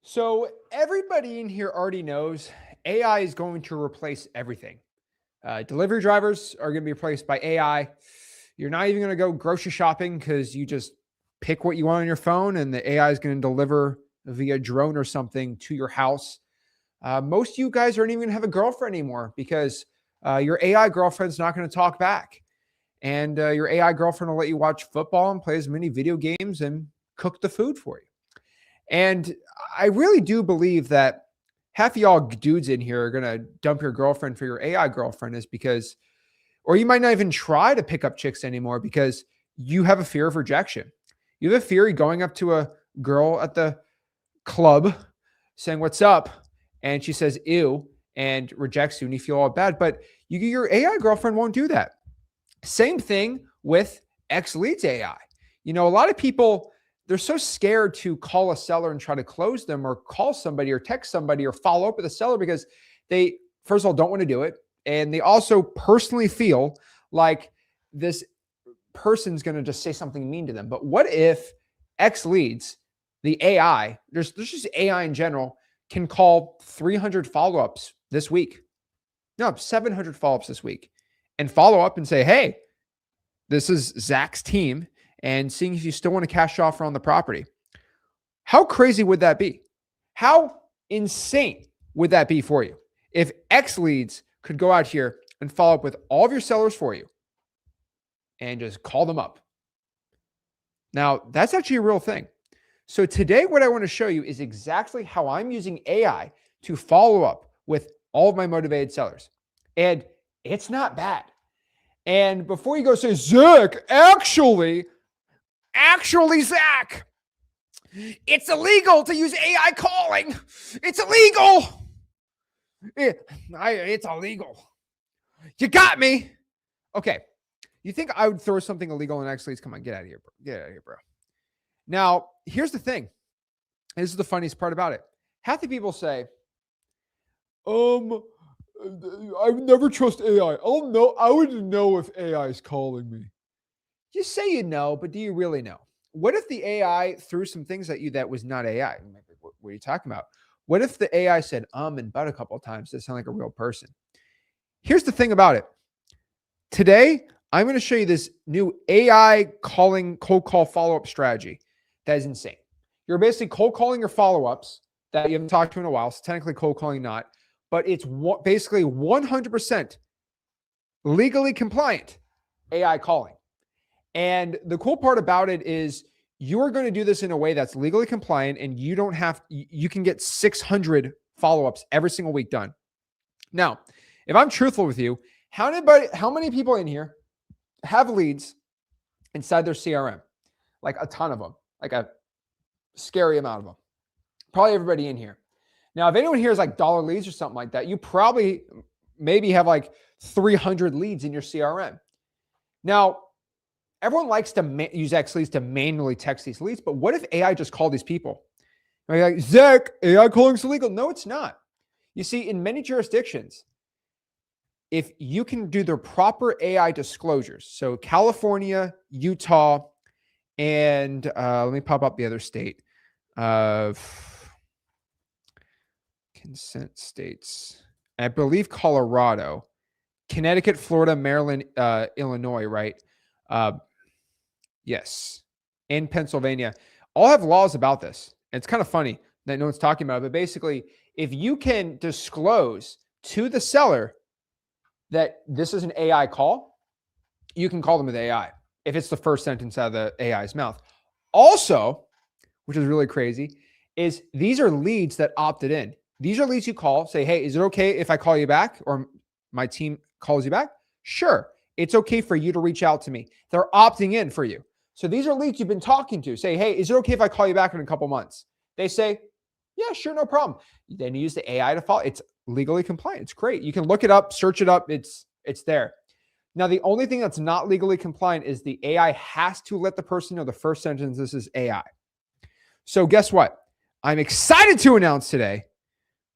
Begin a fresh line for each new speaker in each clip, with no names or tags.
So everybody in here already knows AI is going to replace everything. Delivery drivers are going to be replaced by AI. You're not even going to go grocery shopping because you just pick what you want on your phone and the AI is going to deliver via drone or something to your house. Most of you guys aren't even going to have a girlfriend anymore because your AI girlfriend's not going to talk back. And your AI girlfriend will let you watch football and play as many video games and cook the food for you. And I really do believe that half of y'all dudes in here are going to dump your girlfriend for your AI girlfriend is because, or you might not even try to pick up chicks anymore because you have a fear of rejection. You have a fear of going up to a girl at the club saying, "What's up?" And she says, "Ew," and rejects you and you feel all bad. But your AI girlfriend won't do that. Same thing with X Leads AI. A lot of people, they're so scared to call a seller and try to close them or call somebody or text somebody or follow up with a seller because they, first of all, don't want to do it. And they also personally feel like this person's going to just say something mean to them. But what if X Leads, the AI, there's just AI in general, can call 300 follow-ups this week? No, 700 follow-ups this week and follow up and say, "Hey, this is Zach's team," and seeing if you still want to cash offer on the property. How crazy would that be? How insane would that be for you if X Leads could go out here and follow up with all of your sellers for you and just call them up? Now, that's actually a real thing. So today, what I want to show you is exactly how I'm using AI to follow up with all of my motivated sellers. And it's not bad. And before you go say, "Zach, actually, Zach, it's illegal to use AI calling. It's illegal. It's illegal. You got me." Okay. You think I would throw something illegal in X Leads? Come on, get out of here, bro. Get out of here, bro. Now, here's the thing. This is the funniest part about it. Half the people say, I would never trust AI. I wouldn't know if AI is calling me. You say you know, but do you really know? What if the AI threw some things at you that was not AI? What are you talking about? What if the AI said and but a couple of times to sound like a real person? Here's the thing about it. Today, I'm going to show you this new AI cold call follow-up strategy that is insane. You're basically cold calling your follow-ups that you haven't talked to in a while. So technically cold calling not, but it's basically 100% legally compliant AI calling. And the cool part about it is you're going to do this in a way that's legally compliant and you can get 600 follow-ups every single week done. Now, if I'm truthful with you, how many people in here have leads inside their CRM? Like a ton of them, like a scary amount of them. Probably everybody in here. Now, if anyone here is like dollar leads or something like that, you probably maybe have like 300 leads in your CRM. Now, everyone likes to use X Leads to manually text these leads, but what if AI just called these people? Like, "Zach, AI calling is illegal." No, it's not. You see, in many jurisdictions, if you can do the proper AI disclosures, so California, Utah, and let me pop up the other state of consent states. I believe Colorado, Connecticut, Florida, Maryland, Illinois, right? Yes. And Pennsylvania all have laws about this. And it's kind of funny that no one's talking about it. But basically, if you can disclose to the seller that this is an AI call, you can call them with AI if it's the first sentence out of the AI's mouth. Also, which is really crazy, is these are leads that opted in. These are leads you call, say, "Hey, is it okay if I call you back or my team calls you back?" Sure. It's okay for you to reach out to me. They're opting in for you. So these are leads you've been talking to. Say, "Hey, is it okay if I call you back in a couple months?" They say, "Yeah, sure, no problem." Then you use the AI to follow. It's legally compliant. It's great. You can look it up, search it up. It's there. Now, the only thing that's not legally compliant is the AI has to let the person know the first sentence, this is AI. So guess what? I'm excited to announce today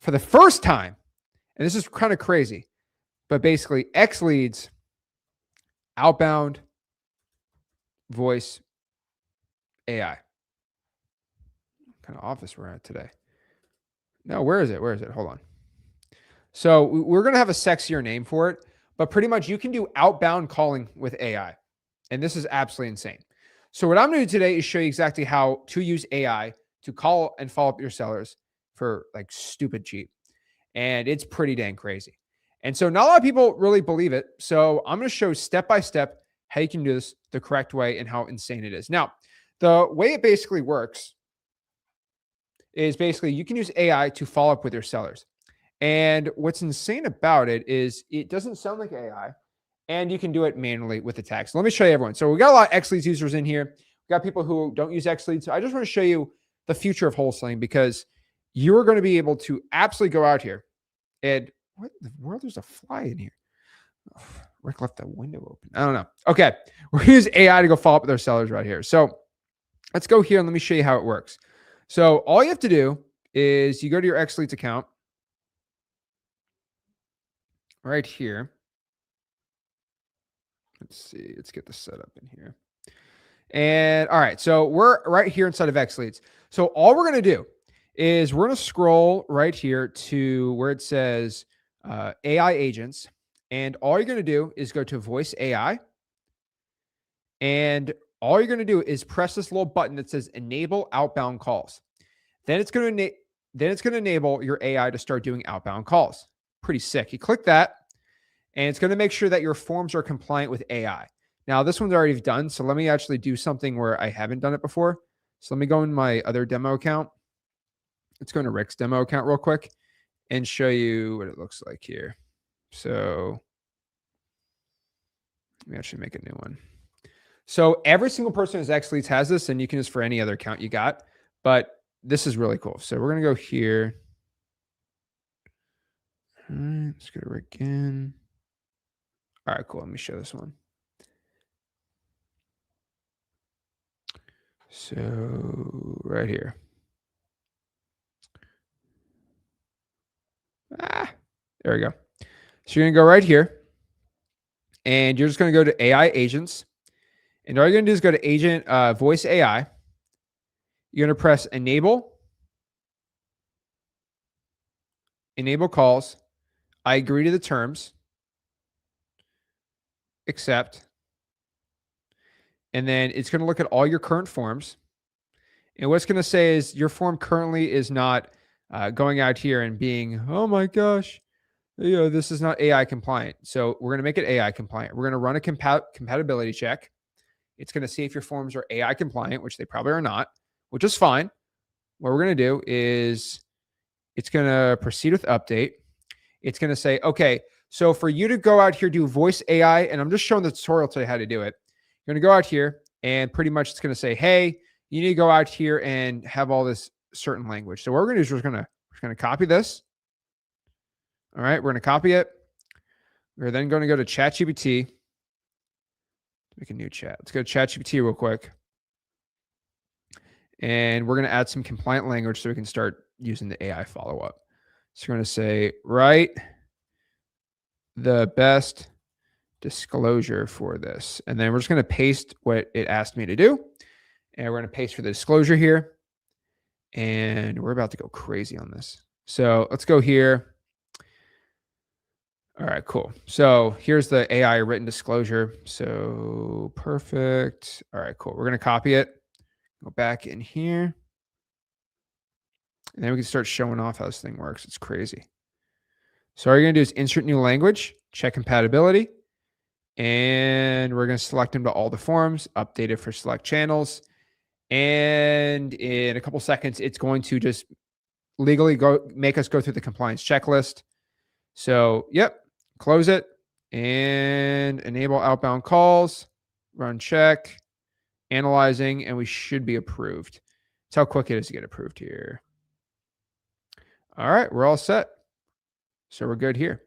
for the first time, and this is kind of crazy, but basically X Leads outbound voice AI. What kind of office we're at today. No, where is it? Where is it? Hold on. So we're going to have a sexier name for it, but pretty much you can do outbound calling with AI. And this is absolutely insane. So what I'm going to do today is show you exactly how to use AI to call and follow up your sellers for like stupid cheap. And it's pretty dang crazy. And so not a lot of people really believe it. So I'm going to show step by step how you can do this the correct way and how insane it is. Now, the way it basically works is basically you can use AI to follow up with your sellers. And what's insane about it is it doesn't sound like AI, and you can do it manually with the text. Let me show you everyone. So we got a lot of XLeads users in here. We got people who don't use XLeads. So I just want to show you the future of wholesaling because you're going to be able to absolutely go out here and what in the world? There's a fly in here. Oh, Rick left the window open. I don't know. Okay. We're going to use AI to go follow up with our sellers right here. So let's go here and let me show you how it works. So all you have to do is you go to your XLeads account right here. Let's see. Let's get this set up in here. And all right. So we're right here inside of XLeads. So all we're going to do is we're going to scroll right here to where it says AI agents. And all you're going to do is go to voice AI. And all you're going to do is press this little button that says enable outbound calls. Then it's going to enable your AI to start doing outbound calls. Pretty sick. You click that and it's going to make sure that your forms are compliant with AI. Now this one's already done. So let me actually do something where I haven't done it before. So let me go in my other demo account. Let's go into Rick's demo account real quick and show you what it looks like here. So let me actually make a new one. So every single person who's XLeads has this, and you can use for any other account you got, but this is really cool. So we're going to go here. All right, let's go to Rick Ginn. All right, cool. Let me show this one. So right here. There we go. So you're going to go right here and you're just going to go to AI agents. And all you're going to do is go to agent voice AI. You're going to press enable calls. I agree to the terms. Accept. And then it's going to look at all your current forms. And what's going to say is your form currently is not going out here and being, oh my gosh, this is not AI compliant. So we're going to make it AI compliant. We're going to run a compatibility check. It's going to see if your forms are AI compliant, which they probably are not, which is fine. What we're going to do is it's going to proceed with update. It's going to say, okay, so for you to go out here, do voice AI, and I'm just showing the tutorial to you how to do it. You're going to go out here and pretty much it's going to say, hey, you need to go out here and have all this certain language. So what we're going to do is we're going to copy this. All right, we're going to copy it. We're then going to go to ChatGPT. Make a new chat. Let's go to ChatGPT real quick. And we're going to add some compliant language so we can start using the AI follow-up. So we're going to say, write the best disclosure for this. And then we're just going to paste what it asked me to do. And we're going to paste for the disclosure here. And we're about to go crazy on this. So let's go here. All right, cool. So here's the AI written disclosure. So perfect. All right, cool. We're going to copy it. Go back in here. And then we can start showing off how this thing works. It's crazy. So all you're going to do is insert new language, check compatibility. And we're going to select them to all the forms, update it for select channels. And in a couple seconds, it's going to just legally make us go through the compliance checklist. So, yep, close it and enable outbound calls, run check, analyzing, and we should be approved. That's how quick it is to get approved here. All right, we're all set. So we're good here.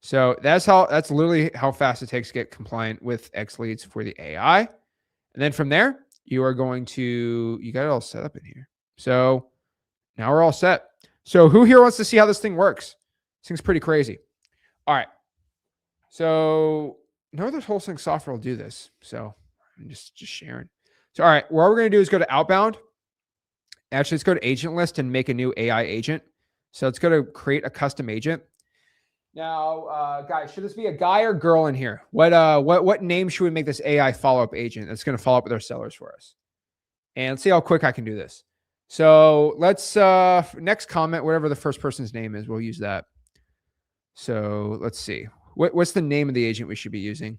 So that's literally how fast it takes to get compliant with XLeads for the AI. And then from there, you are going to, you got it all set up in here. So now we're all set. So who here wants to see how this thing works? This thing's pretty crazy. All right. So no other wholesaling software will do this. So I'm just sharing. So, all right, what we're going to do is go to outbound. Actually, let's go to agent list and make a new AI agent. So let's go to create a custom agent. Now, guys, should this be a guy or girl in here? What name should we make this AI follow-up agent that's going to follow up with our sellers for us? And let's see how quick I can do this. So let's next comment, whatever the first person's name is, we'll use that. So let's see. What's the name of the agent we should be using?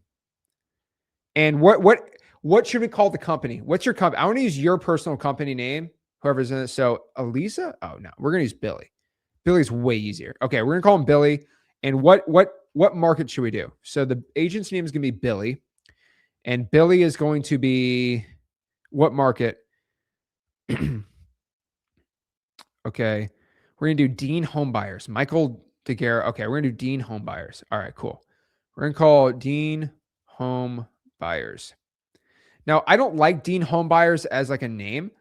And what should we call the company? What's your company? I want to use your personal company name, whoever's in it. So Elisa? Oh no, we're gonna use Billy. Billy's way easier. Okay, we're gonna call him Billy. And what market should we do? So the agent's name is gonna be Billy, and Billy is going to be what market? Okay, we're gonna do Dean Homebuyers. Michael DeGuerra. Okay, we're gonna do Dean Homebuyers. All right, cool. We're gonna call Dean Homebuyers. Now, I don't like Dean Homebuyers as like a name.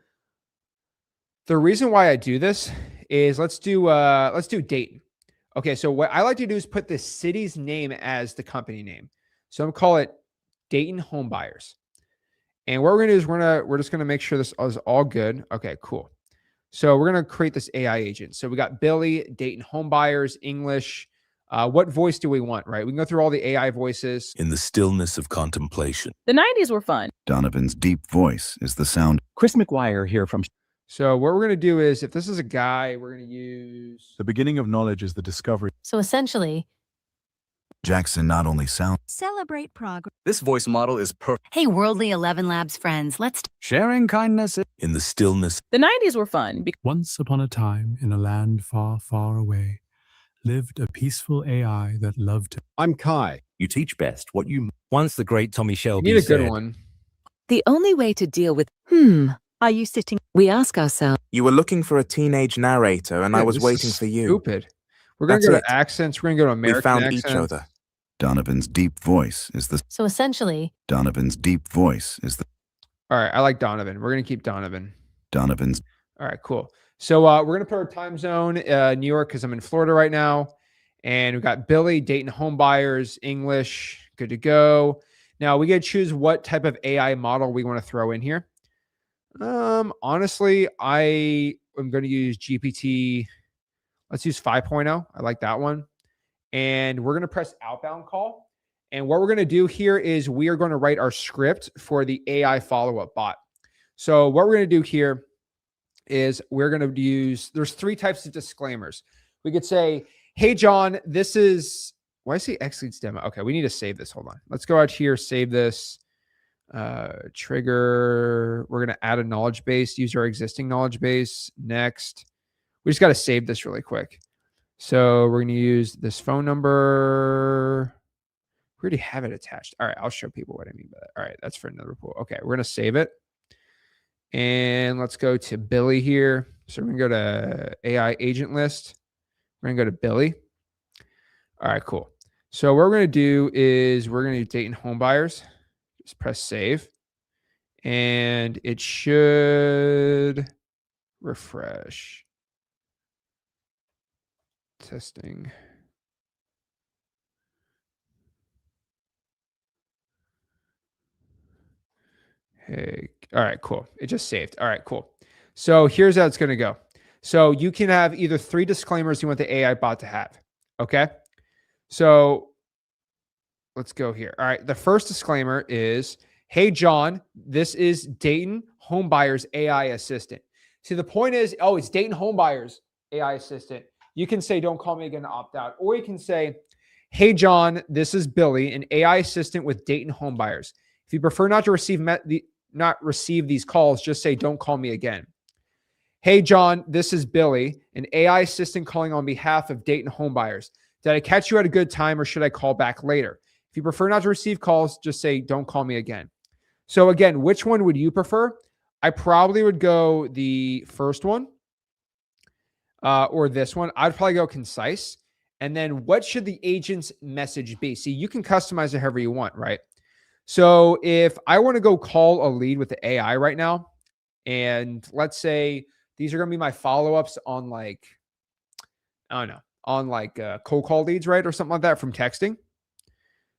The reason why I do this is let's do Dayton. Okay, so what I like to do is put the city's name as the company name. So I'm gonna call it Dayton Homebuyers. And what we're gonna do is we're just gonna make sure this is all good. Okay, cool. So we're gonna create this AI agent. So we got Billy, Dayton Homebuyers, English. What voice do we want, right? We can go through all the AI voices.
In the stillness of contemplation.
The 90s were fun.
Donovan's deep voice is the sound.
Chris McGuire here from...
So what we're going to do is, if this is a guy, we're going to use...
The beginning of knowledge is the discovery.
So essentially...
Jackson not only sound...
Celebrate progress.
This voice model is perfect.
Hey, Worldly 11 Labs friends, let's...
Sharing kindness.
In the stillness.
The 90s were fun.
Once upon a time, in a land far, far away, lived a peaceful AI that loved...
I'm Kai.
You teach best what you...
Once the great Tommy Shelby
need a
said,
good one.
The only way to deal with...
Are you sitting?
We ask ourselves...
You were looking for a teenage narrator, and I was waiting for you.
Stupid. We're going to go to accents. We're going to go to American
accents.
accents.
We found each other.
Donovan's deep voice is the...
So essentially...
Donovan's deep voice is the...
All right, I like Donovan. We're going to keep Donovan.
Donovan's...
All right, cool. So we're going to put our time zone, New York, because I'm in Florida right now. And we've got Billy, Dayton Homebuyers, English, good to go. Now we get to choose what type of AI model we want to throw in here. Honestly, I am going to use GPT. Let's use 5.0. I like that one. And we're going to press outbound call. And what we're going to do here is we are going to write our script for the AI follow-up bot. So what we're going to do here is we're going to use, there's 3 types of disclaimers. We could say, hey, John, this is, why is he X leads demo? Okay, we need to save this. Hold on. Let's go out here, save this. Trigger. We're going to add a knowledge base, use our existing knowledge base. Next. We just got to save this really quick. So we're going to use this phone number. We already have it attached. All right, I'll show people what I mean by that. All right, that's for another pool. Okay, we're going to save it. And let's go to Billy here. So we're going to go to AI agent list. We're going to go to Billy. All right, cool. So what we're going to do is we're going to do Dayton Homebuyers. Just press save. And it should refresh. Testing. Hey, all right, cool. It just saved. All right, cool. So here's how it's going to go. So you can have either 3 disclaimers you want the AI bot to have. Okay. So let's go here. All right. The first disclaimer is, hey, John, this is Dayton Homebuyers AI assistant. See, the point is, oh, it's Dayton Homebuyers AI assistant. You can say, don't call me again to opt out. Or you can say, hey, John, this is Billy, an AI assistant with Dayton Homebuyers. If you prefer not to receive these calls, just say, don't call me again. Hey, John, this is Billy, an AI assistant calling on behalf of Dayton Homebuyers. Did I catch you at a good time or should I call back later? If you prefer not to receive calls, just say, don't call me again. So again, which one would you prefer? I probably would go the first one or this one. I'd probably go concise. And then what should the agent's message be? See, you can customize it however you want, right? So if I want to go call a lead with the AI right now, and let's say these are going to be my follow-ups on like, I don't know, on like cold call leads, right? Or something like that from texting.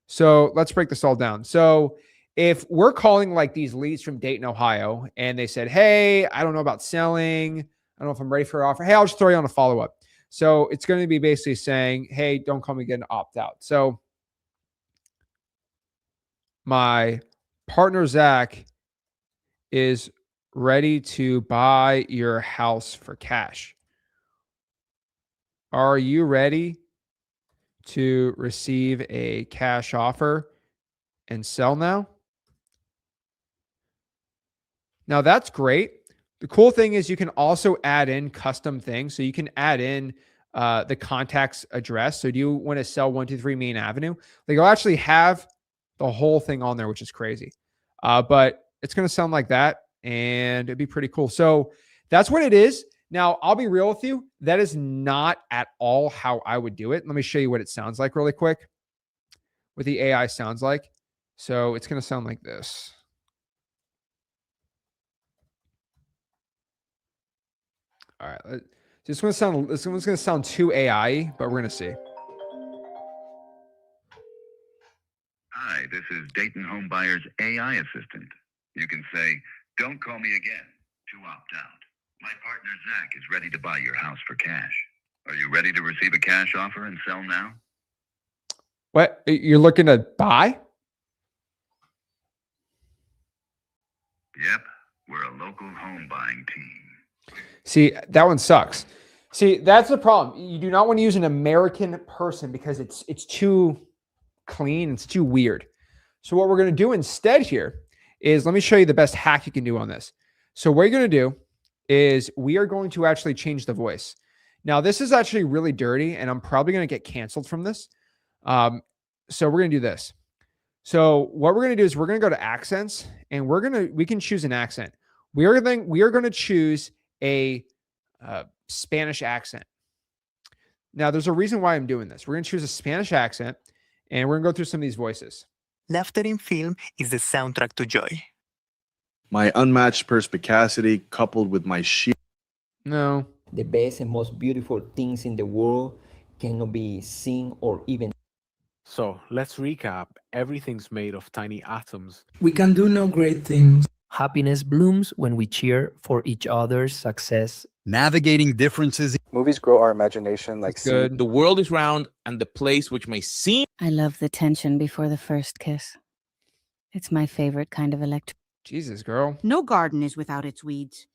So let's break this all down. So if we're calling like these leads from Dayton, Ohio, and they said, hey, I don't know about selling. I don't know if I'm ready for an offer. Hey, I'll just throw you on a follow-up. So it's going to be basically saying, hey, don't call me again, opt out. So my partner, Zach, is ready to buy your house for cash. Are you ready to receive a cash offer and sell now? Now that's great. The cool thing is you can also add in custom things. So you can add in the contact's address. So do you want to sell 123 Main Avenue? Like you'll actually have the whole thing on there, which is crazy. But it's going to sound like that and it'd be pretty cool. So that's what it is. Now, I'll be real with you. That is not at all how I would do it. Let me show you what it sounds like really quick. What the AI sounds like. So it's going to sound like this. All right. This one's going to sound too AI, but we're going to see.
Hi, this is Dayton Homebuyer's AI assistant. You can say, don't call me again to opt out. My partner, Zach, is ready to buy your house for cash. Are you ready to receive a cash offer and sell now?
What? You're looking to buy?
Yep, we're a local home buying team.
See, that one sucks. See, that's the problem. You do not want to use an American person because it's too clean. It's too weird. So what we're going to do instead here is, let me show you the best hack you can do on this. So what you're going to do is we are going to actually change the voice. Now, this is actually really dirty, and I'm probably going to get canceled from this. So we're going to do this. So what we're going to do is we're going to go to accents, and we can choose an accent. We are going to choose a Spanish accent. Now, there's a reason why I'm doing this. We're going to choose a Spanish accent, and we're going to go through some of these voices.
Laughter in film is the soundtrack to joy.
My unmatched perspicacity coupled with my sheer...
No.
The best and most beautiful things in the world cannot be seen or even...
So, let's recap. Everything's made of tiny atoms.
We can do no great things.
Happiness blooms when we cheer for each other's success.
Navigating differences.
Movies grow our imagination like
good.
The world is round and the place which may seem...
I love the tension before the first kiss. It's my favorite kind of electric.
Jesus, girl.
No garden is without its weeds.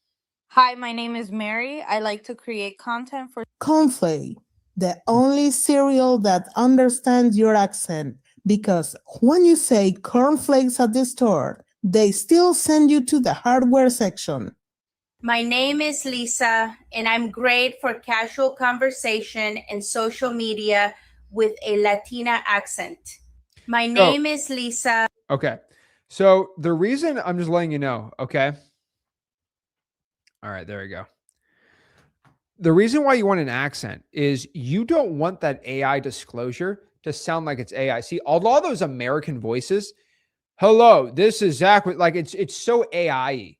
Hi, my name is Mary. I like to create content for...
Cornflake, the only cereal that understands your accent. Because when you say cornflakes at the store, they still send you to the hardware section.
My name is Lisa, and I'm great for casual conversation and social media with a Latina accent. My name is Lisa.
Okay. So the reason, I'm just letting you know, okay? All right, there we go. The reason why you want an accent is you don't want that AI disclosure to sound like it's AI. See, a lot of those American voices, hello, this is Zach, like it's so AI-y.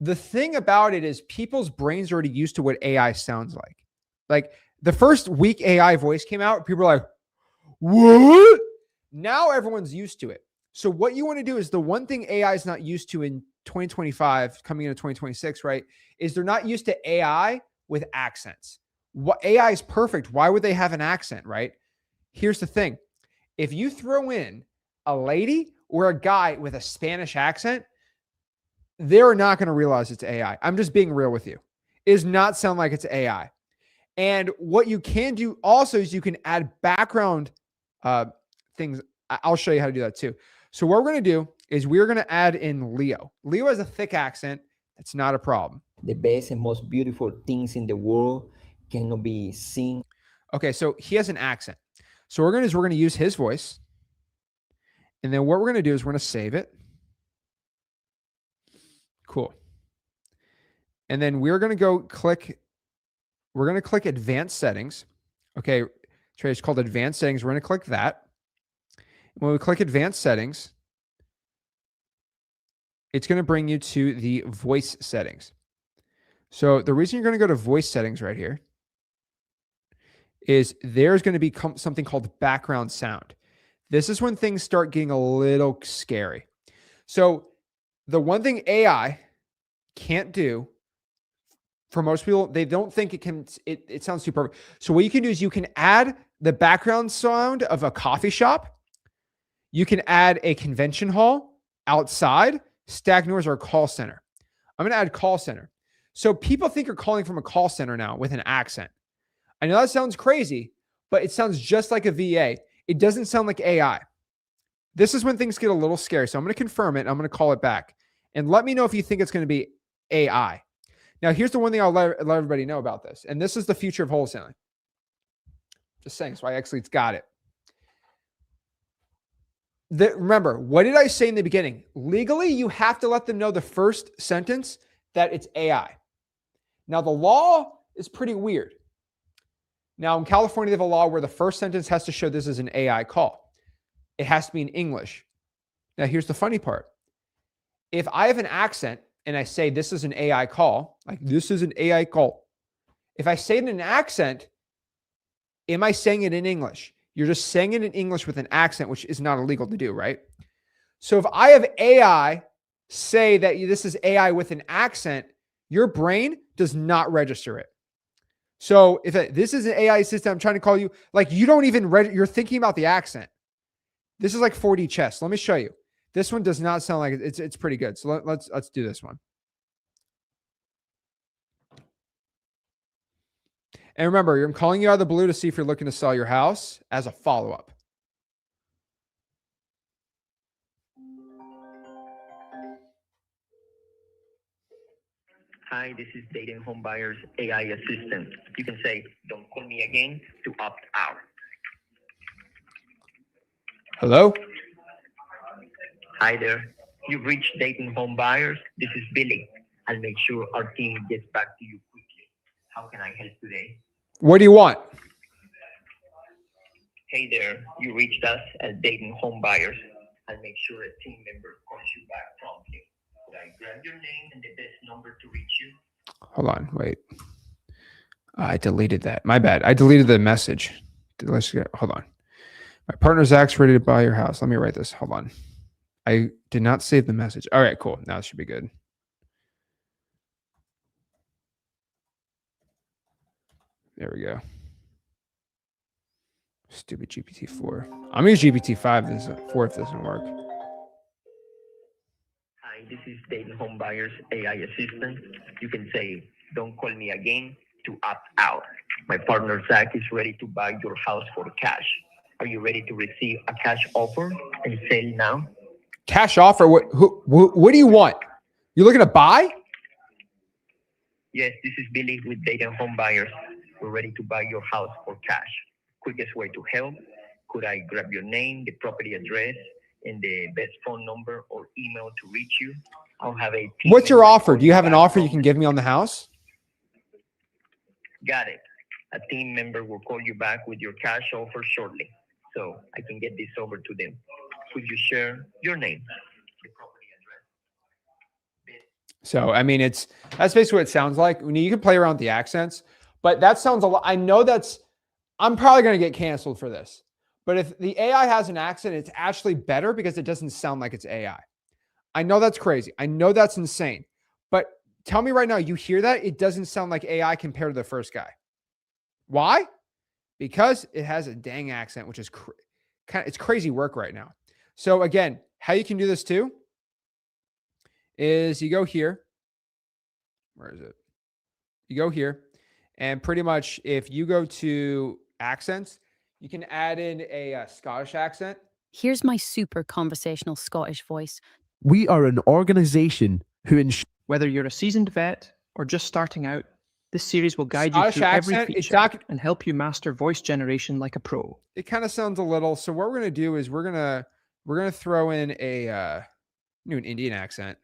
The thing about it is people's brains are already used to what AI sounds like. Like the first week AI voice came out, people are like, what? Now everyone's used to it. So what you want to do is the one thing AI is not used to in 2025, coming into 2026, right, is they're not used to AI with accents. What AI is perfect. Why would they have an accent, right? Here's the thing. If you throw in a lady or a guy with a Spanish accent, they're not going to realize it's AI. I'm just being real with you. It does not sound like it's AI. And what you can do also is you can add background things. I'll show you how to do that too. So what we're going to do is we're going to add in Leo. Leo has a thick accent. That's not a problem.
The best and most beautiful things in the world cannot be seen.
Okay, so he has an accent. So what we're going to use his voice. And then what we're going to do is we're going to save it. Cool. And then we're going to go click. We're going to click advanced settings. Okay, it's called advanced settings. We're going to click that. When we click advanced settings, it's going to bring you to the voice settings. So the reason you're going to go to voice settings right here is there's going to be something called background sound. This is when things start getting a little scary. So the one thing AI can't do for most people, they don't think it sounds too perfect. So what you can do is you can add the background sound of a coffee shop. You can add a convention hall outside, stack noise, or a call center. I'm going to add call center. So people think you're calling from a call center now with an accent. I know that sounds crazy, but it sounds just like a VA. It doesn't sound like AI. This is when things get a little scary. So I'm going to confirm it. And I'm going to call it back. And let me know if you think it's going to be AI. Now, here's the one thing I'll let everybody know about this. And this is the future of wholesaling. Just saying. So I actually got it. Remember, what did I say in the beginning? Legally, you have to let them know the first sentence that it's AI. Now, the law is pretty weird. Now, in California, they have a law where the first sentence has to show this is an AI call. It has to be in English. Now, here's the funny part. If I have an accent and I say this is an AI call, like this is an AI call, if I say it in an accent, am I saying it in English? You're just saying it in English with an accent, which is not illegal to do, right? So if I have AI say that this is AI with an accent, your brain does not register it. So if this is an AI system, I'm trying to call you, like you don't even, you're thinking about the accent. This is like 4D chess. Let me show you. This one does not sound like it's pretty good. So let's do this one. And remember, I'm calling you out of the blue to see if you're looking to sell your house as a follow-up.
Hi, this is Dating Home Buyers AI Assistant. You can say, don't call me again to opt out.
Hello?
Hi there. You've reached Dating Home Buyers. This is Billy. I'll make sure our team gets back to you quickly. How can I help today?
What do you want?
Hey there. You reached us at Dating Home Buyers. I'll make sure a team member calls you back promptly. Could I grab your name and the best number to reach you?
Hold on, wait. I deleted that. My bad. I deleted the message. Hold on. My partner Zach's ready to buy your house. Let me write this. Hold on. I did not save the message. All right, cool. Now it should be good. There we go. Stupid GPT-4. I'm going to use GPT-5 if this doesn't work.
Hi, this is Dating Home Buyers AI Assistant. You can say, don't call me again to opt out. My partner Zach is ready to buy your house for cash. Are you ready to receive a cash offer and sell now?
Cash offer? What do you want? You looking to buy?
Yes, this is Billy with Dating Home Buyers. We're ready to buy your house for cash. Quickest way to help. Could I grab your name, the property address, and the best phone number or email to reach you? I'll have a team.
What's your offer? Do you have an offer you can give me on the house?
Got it. A team member will call you back with your cash offer shortly, so I can get this over to them. Could you share your name, the property address?
So, I mean, that's basically what it sounds like. I mean, you can play around with the accents, but that sounds a lot. I know I'm probably going to get canceled for this. But if the AI has an accent, it's actually better because it doesn't sound like it's AI. I know that's crazy. I know that's insane. But tell me right now, you hear that? It doesn't sound like AI compared to the first guy. Why? Because it has a dang accent, which is it's crazy work right now. So again, how you can do this too is you go here. Where is it? You go here. And pretty much if you go to accents, you can add in a Scottish accent.
Here's my super conversational Scottish voice.
We are an organization who
Whether you're a seasoned vet or just starting out, this series will guide
Scottish
you through
accent,
every feature and help you master voice generation like a pro.
It kind of sounds a little. So what we're gonna do is we're gonna throw in an Indian accent.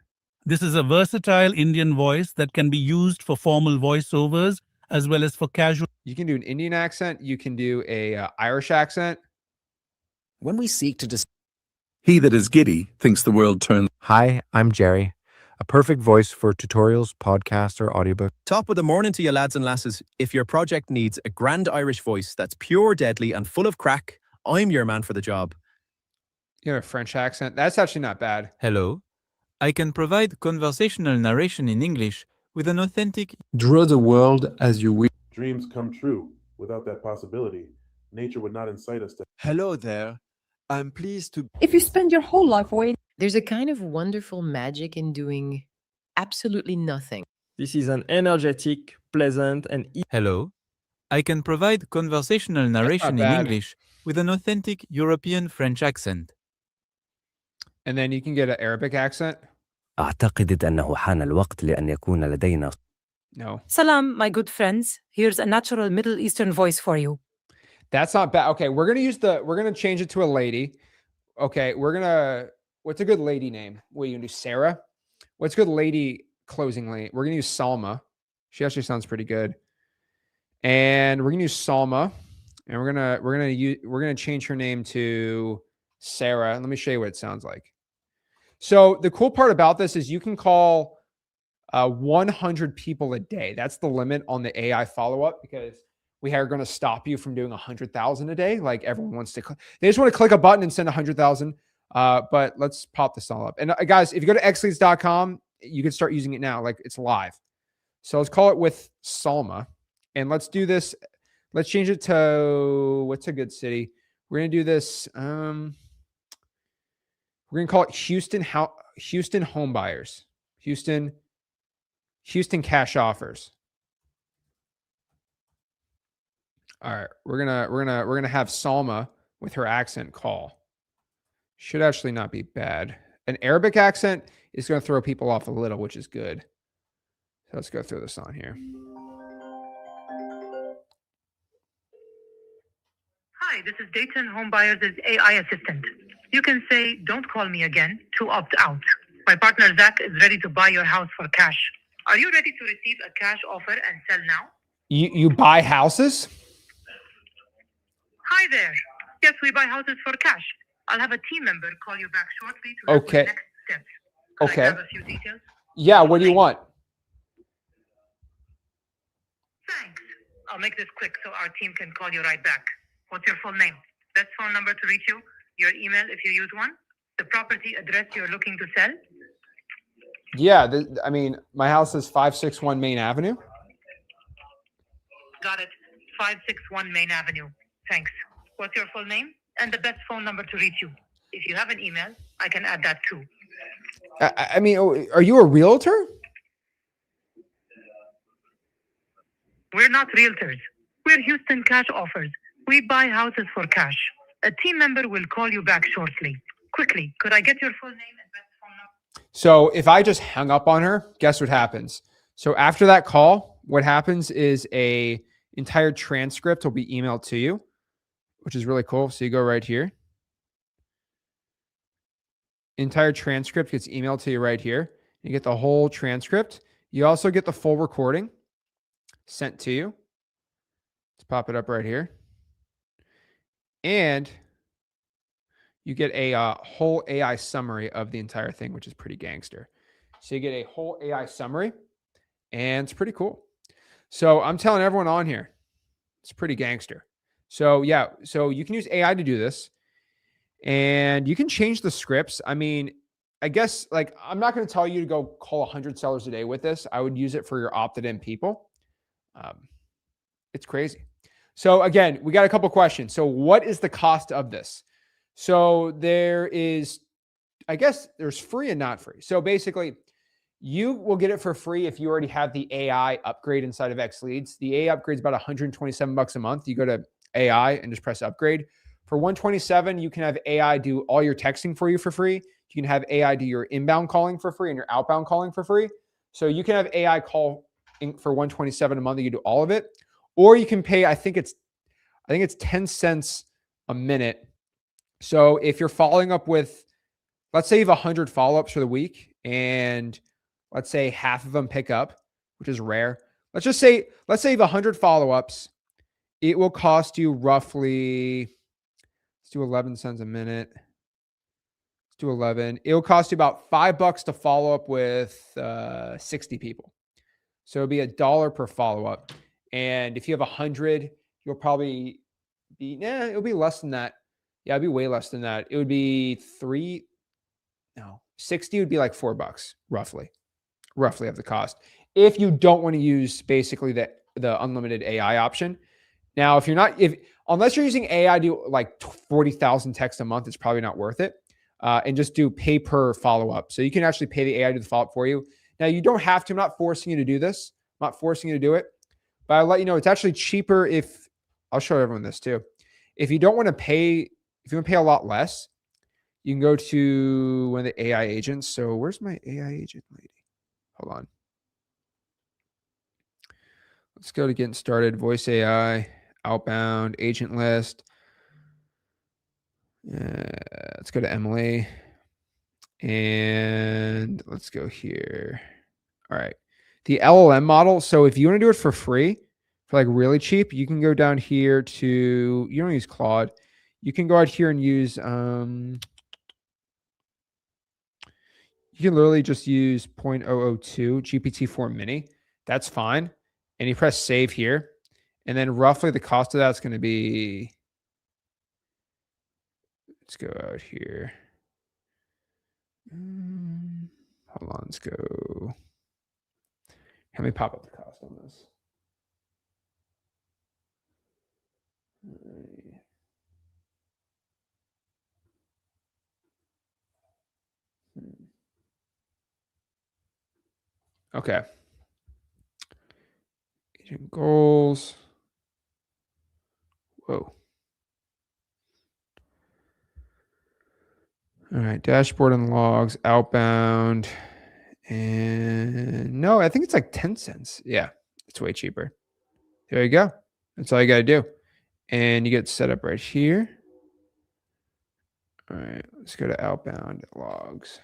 This is a versatile Indian voice that can be used for formal voiceovers as well as for casual.
You can do an Indian accent. You can do a Irish accent.
When we seek to
He that is giddy thinks the world turns.
Hi, I'm Jerry. A perfect voice for tutorials, podcasts, or audiobook.
Top of the morning to you lads and lasses. If your project needs a grand Irish voice that's pure, deadly, and full of crack, I'm your man for the job.
You have a French accent. That's actually not bad.
Hello. I can provide conversational narration in English
with an authentic.
Draw the world as you wish.
Dreams come true. Without that possibility, nature would not incite us to.
Hello there. I'm pleased to.
If you spend your whole life waiting,
there's a kind of wonderful magic in doing absolutely nothing.
This is an energetic, pleasant, and
Hello. I can provide conversational narration in English with an authentic European French accent.
And then you can get an Arabic accent.
أعتقد أنه حان الوقت لأن يكون لدينا.
No.
Salam, my good friends. Here's a natural Middle Eastern voice for you.
That's not bad. Okay, we're gonna change it to a lady. Okay, what's a good lady name? What are you gonna do? Sarah? What's a good lady closing lane? We're gonna use Salma. She actually sounds pretty good. And we're gonna use Salma, and we're gonna change her name to Sarah. Let me show you what it sounds like. So the cool part about this is you can call 100 people a day. That's the limit on the AI follow-up, because we are going to stop you from doing 100,000 a day. Like everyone wants to, they just want to click a button and send 100,000. But let's pop this all up. And guys, if you go to xleads.com, you can start using it now. Like it's live. So let's call it with Salma, and let's do this. Let's change it to, what's a good city? We're going to do this. We're going to call it Houston home buyers. Houston cash offers. All right, we're gonna have Salma with her accent call. Should actually not be bad. An Arabic accent is going to throw people off a little, which is good. So let's go through this on here.
Hi, this is Dayton Homebuyers' AI assistant. You can say, "Don't call me again," to opt out. My partner Zach is ready to buy your house for cash. Are you ready to receive a cash offer and sell now?
You buy houses?
Hi there. Yes, we buy houses for cash. I'll have a team member call you back shortly to help with next steps. Could I grab a few details?
Yeah, what do you want?
Thanks. I'll make this quick so our team can call you right back. What's your full name? Best phone number to reach you? Your email if you use one? The property address you're looking to sell?
Yeah, I mean, my house is 561 Main Avenue.
Got it. 561 Main Avenue. Thanks. What's your full name? And the best phone number to reach you. If you have an email, I can add that too.
I mean, are you a realtor?
We're not realtors. We're Houston Cash Offers. We buy houses for cash. A team member will call you back shortly. Quickly, could I get your full name and best phone number?
So if I just hung up on her, guess what happens? So after that call, what happens is a entire transcript will be emailed to you, which is really cool. So you go right here. Entire transcript gets emailed to you right here. You get the whole transcript. You also get the full recording sent to you. Let's pop it up right here. And you get a whole AI summary of the entire thing, which is pretty gangster. So you get a whole AI summary, and it's pretty cool. So I'm telling everyone on here, it's pretty gangster. So yeah, so you can use AI to do this, and you can change the scripts. I mean, I guess like I'm not going to tell you to go call 100 sellers a day with this. I would use it for your opted-in people. It's crazy. So again, we got a couple questions. So what is the cost of this? So there is, I guess there's free and not free. So basically, you will get it for free if you already have the AI upgrade inside of X Leads. The AI upgrade is about $127 a month. You go to AI and just press upgrade. For $127, you can have AI do all your texting for you for free. You can have AI do your inbound calling for free and your outbound calling for free. So you can have AI call for $127 a month. You can do all of it, or you can pay. I think it's 10 cents a minute. So if you're following up with, let's say you have 100 follow-ups for the week, and let's say half of them pick up, which is rare. Let's say you have 100 follow-ups. It will cost you roughly, let's do 11 cents a minute. Let's do 11. It will cost you about $5 to follow up with 60 people. So it'll be $1 per follow-up. And if you have 100, you'll probably be, it'll be less than that. Yeah, it'd be way less than that. It would be 60 would be like $4 roughly of the cost. if you don't want to use basically the unlimited AI option. Now, if you're not, unless you're using AI to do like 40,000 texts a month, it's probably not worth it. And just do pay per follow-up. So you can actually pay the AI to do the follow-up for you. Now, you don't have to. I'm not forcing you to do this. I'm not forcing you to do it. But I'll let you know it's actually cheaper if, I'll show everyone this too. If you don't want to pay, if you want to pay a lot less, you can go to one of the AI agents. So where's my AI agent lady? Hold on. Let's go to getting started. Voice AI, outbound, agent list. Let's go to Emily. And let's go here. All right. The LLM model. So if you want to do it for free, for like really cheap, you can go down here to, you don't use Claude. You can go out here and use, you can literally just use 0.002 GPT-4 mini. That's fine. And you press save here. And then roughly the cost of that's going to be, let's go out here. Hold on, let's go. Let me pop up the cost on this. Okay. Agent goals. Whoa. All right. Dashboard and logs, outbound. And no, I think it's like 10 cents. Yeah. It's way cheaper. There you go. That's all you got to do. And you get set up right here. All right. Let's go to outbound logs.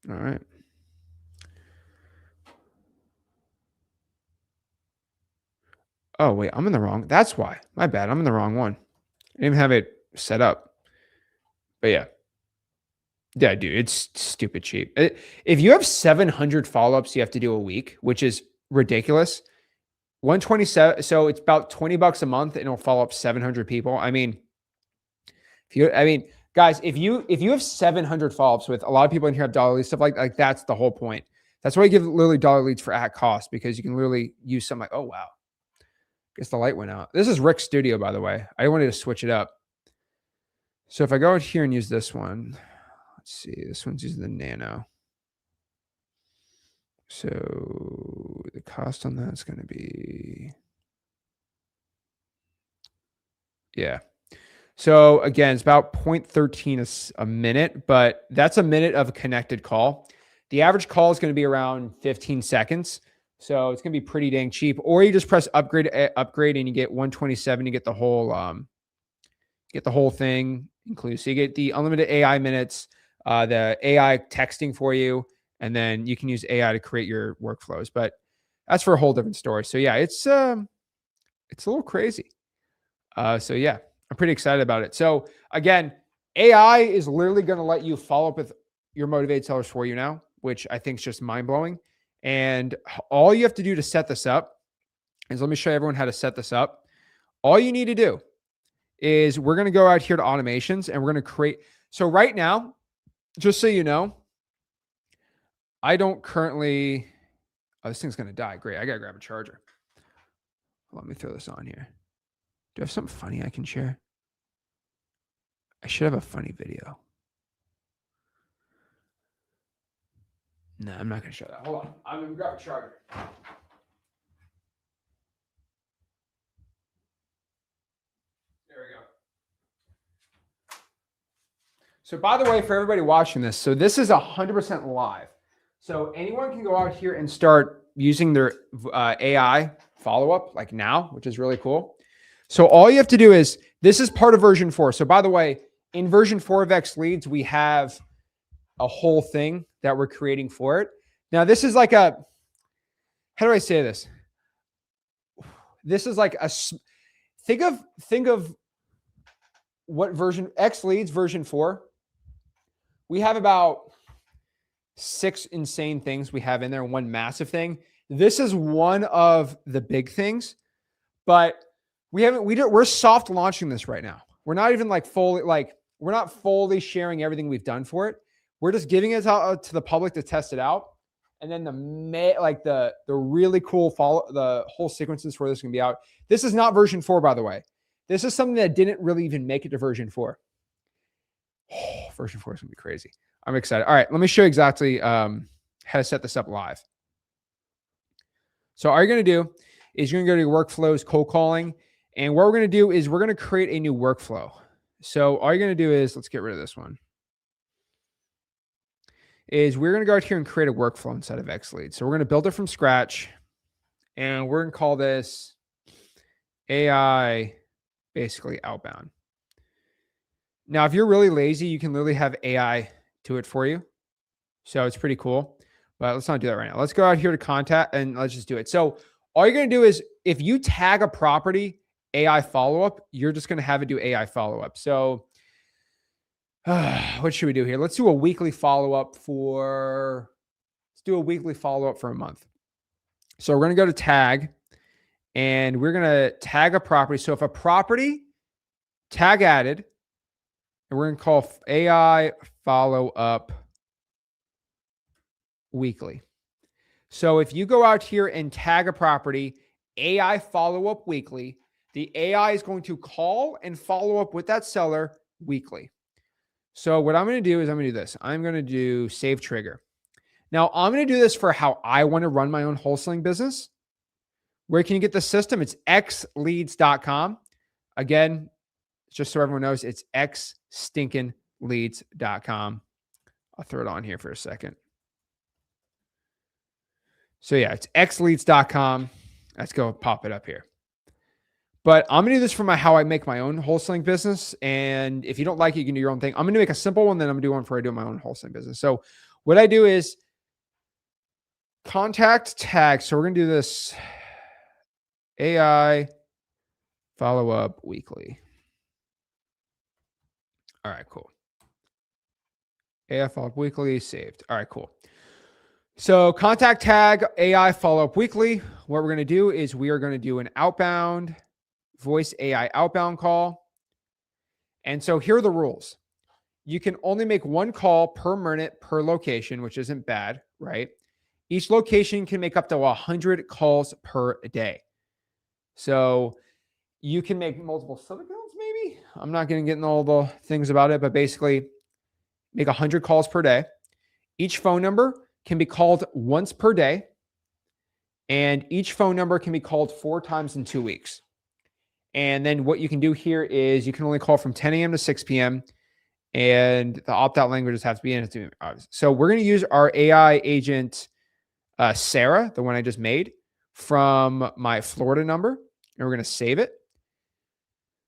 All right. Oh, wait, I'm in the wrong. That's why. My bad. I'm in the wrong one. I didn't even have it set up. But yeah. Yeah, dude, it's stupid cheap. If you have 700 follow-ups you have to do a week, which is ridiculous. 127. So it's about $20 a month and it'll follow up 700 people. I mean, guys, if you have 700 follow-ups with a lot of people in here have dollar leads, stuff like that's the whole point. That's why I give literally dollar leads for at cost, because you can literally use something like, oh, wow. Guess the light went out. This is Rick's studio, by the way. I wanted to switch it up. So if I go out here and use this one, let's see, this one's using the Nano. So the cost on that is going to be, yeah. So again, it's about 0.13 a minute, but that's a minute of a connected call. The average call is going to be around 15 seconds. So it's going to be pretty dang cheap. Or you just press upgrade, and you get 127. You get the whole thing included. So you get the unlimited AI minutes, the AI texting for you, and then you can use AI to create your workflows. But that's for a whole different story. So yeah, it's a little crazy. So yeah, I'm pretty excited about it. So again, AI is literally going to let you follow up with your motivated sellers for you now, which I think is just mind blowing. And all you have to do to set this up is, let me show everyone how to set this up. All you need to do is we're going to go out here to automations and we're going to create. So right now, just so you know, I don't currently, oh, this thing's going to die. Great. I got to grab a charger. Let me throw this on here. Do I have something funny I can share? I should have a funny video. No, I'm not going to show that. Hold on. I'm going to grab a charger. There we go. So by the way, for everybody watching this, so this is 100% live. So anyone can go out here and start using their AI follow-up like now, which is really cool. So all you have to do is, this is part of version 4. So by the way, in version 4 of X Leads, we have a whole thing that we're creating for it. Now, this is like a, how do I say this? This is like a, think of what version, X Leads version 4. We have about 6 insane things we have in there, one massive thing. This is one of the big things, but we're soft launching this right now. We're not even like fully, we're not fully sharing everything we've done for it. We're just giving it out to the public to test it out. And then the really cool the whole sequences for this is going to be out. This is not version 4, by the way. This is something that didn't really even make it to version 4. Oh, version 4 is going to be crazy. I'm excited. All right, let me show you exactly how to set this up live. So all you're going to do is you're going to go to your workflows, cold calling. And what we're going to do is we're going to create a new workflow. So all you're going to do is, let's get rid of this one, is we're going to go out here and create a workflow inside of X-Lead. So we're going to build it from scratch. And we're going to call this AI basically outbound. Now, if you're really lazy, you can literally have AI do it for you. So it's pretty cool. But let's not do that right now. Let's go out here to contact and let's just do it. So all you're going to do is if you tag a property AI follow-up, you're just going to have it do AI follow-up. So what should we do here? Let's do a weekly follow-up for a month. So we're going to go to tag and we're going to tag a property. So if a property tag added, and we're going to call AI follow-up weekly. So if you go out here and tag a property, AI follow-up weekly, the AI is going to call and follow up with that seller weekly. So what I'm going to do is I'm going to do this. I'm going to do save trigger. Now I'm going to do this for how I want to run my own wholesaling business. Where can you get the system? It's xleads.com. Again, just so everyone knows, it's xstinkinleads.com. I'll throw it on here for a second. So yeah, it's xleads.com. Let's go pop it up here. But I'm going to do this for how I make my own wholesaling business. And if you don't like it, you can do your own thing. I'm going to make a simple one, then I'm going to do one for I do my own wholesaling business. So what I do is contact tag. So we're going to do this AI follow-up weekly. All right, cool. AI follow-up weekly saved. All right, cool. So contact tag AI follow-up weekly. What we're going to do is we are going to do an outbound voice AI outbound call. And so here are the rules. You can only make one call per minute per location, which isn't bad, right? Each location can make up to 100 calls per day. So you can make multiple sub-accounts maybe. I'm not going to get into all the things about it, but basically make 100 calls per day. Each phone number can be called once per day. And each phone number can be called 4 times in 2 weeks. And then what you can do here is you can only call from 10 a.m. to 6 p.m. And the opt-out languages have to be in it. So we're going to use our AI agent, Sarah, the one I just made, from my Florida number. And we're going to save it.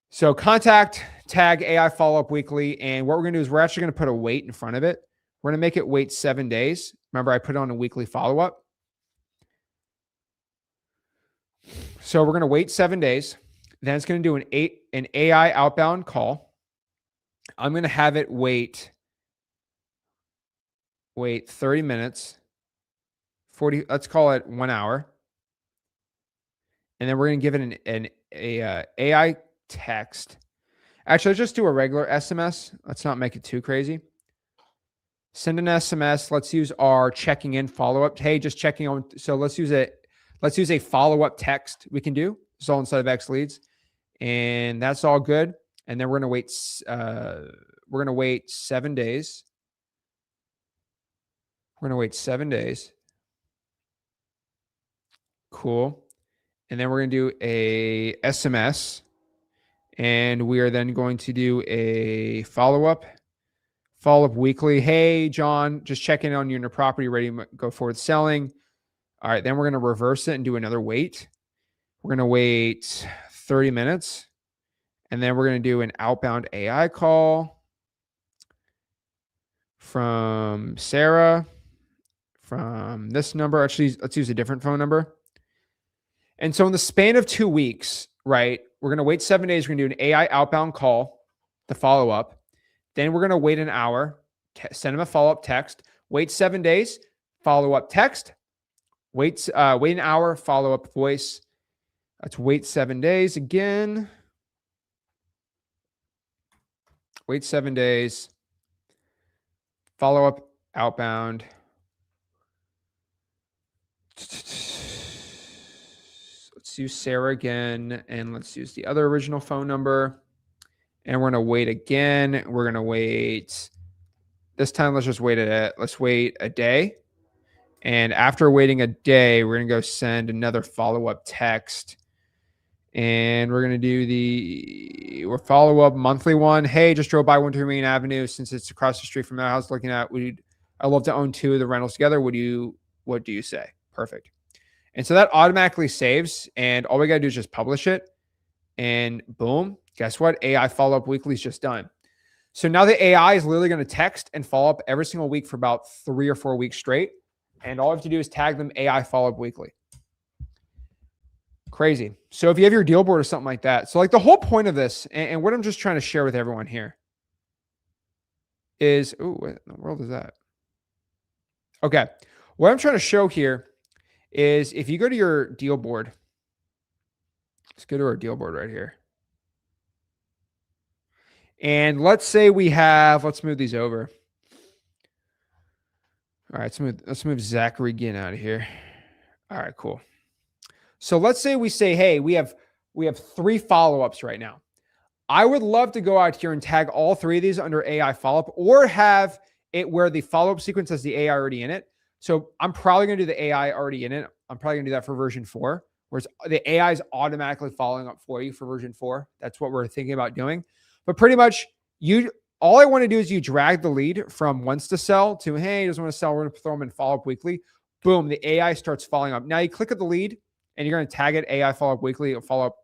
So contact tag AI follow-up weekly. And what we're going to do is we're actually going to put a wait in front of it. We're going to make it wait 7 days. Remember, I put it on a weekly follow-up. So we're going to wait 7 days. Then it's going to do an AI outbound call. I'm going to have it wait 30 minutes, 40, let's call it 1 hour. And then we're going to give it an AI text. Actually, let's just do a regular SMS. Let's not make it too crazy. Send an SMS. Let's use our checking in follow-up. Hey, just checking on. So let's use a follow-up text we can do. It's all inside of X Leads. And that's all good. And then we're going to wait 7 days. We're going to wait 7 days. Cool. And then we're going to do a SMS. And we are then going to do a follow-up weekly. Hey, John, just checking on you and your property, ready to go forward selling. All right. Then we're going to reverse it and do another wait. We're going to wait 30 minutes. And then we're going to do an outbound AI call from Sarah from this number. Actually, let's use a different phone number. And so in the span of 2 weeks, right, we're going to wait 7 days. We're going to do an AI outbound call to follow up. Then we're going to wait an hour, send them a follow-up text, wait 7 days, follow-up text, wait an hour, follow-up voice. Let's wait 7 days again. Wait 7 days. Follow up outbound. Let's use Sarah again, and let's use the other original phone number. And we're going to wait again. We're going to wait. This time, let's wait a day. And after waiting a day, we're going to go send another follow-up text. And we're going to do the follow-up monthly one. Hey, just drove by 123 Main Avenue. Since it's across the street from my house, looking at, I'd love to own 2 of the rentals together. What do you say? Perfect. And so that automatically saves. And all we got to do is just publish it. And boom, guess what? AI follow-up weekly is just done. So now the AI is literally going to text and follow up every single week for about 3 or 4 weeks straight. And all I have to do is tag them AI follow-up weekly. Crazy. So if you have your deal board or something like that. So like the whole point of this, and what I'm just trying to share with everyone here is, what in the world is that? Okay. What I'm trying to show here is if you go to your deal board, let's go to our deal board right here. And let's say we have, let's move these over. All right, let's move Zach Ginn out of here. All right, cool. So let's say we say, hey, we have 3 follow-ups right now. I would love to go out here and tag all 3 of these under AI follow-up, or have it where the follow-up sequence has the AI already in it. So I'm probably going to do the AI already in it. I'm probably going to do that for version 4, where the AI is automatically following up for you for version 4. That's what we're thinking about doing. But pretty much all I want to do is you drag the lead from wants to sell to, hey, he doesn't want to sell. We're going to throw them in follow-up weekly. Boom, the AI starts following up. Now you click at the lead and you're going to tag it AI follow-up weekly. It'll follow up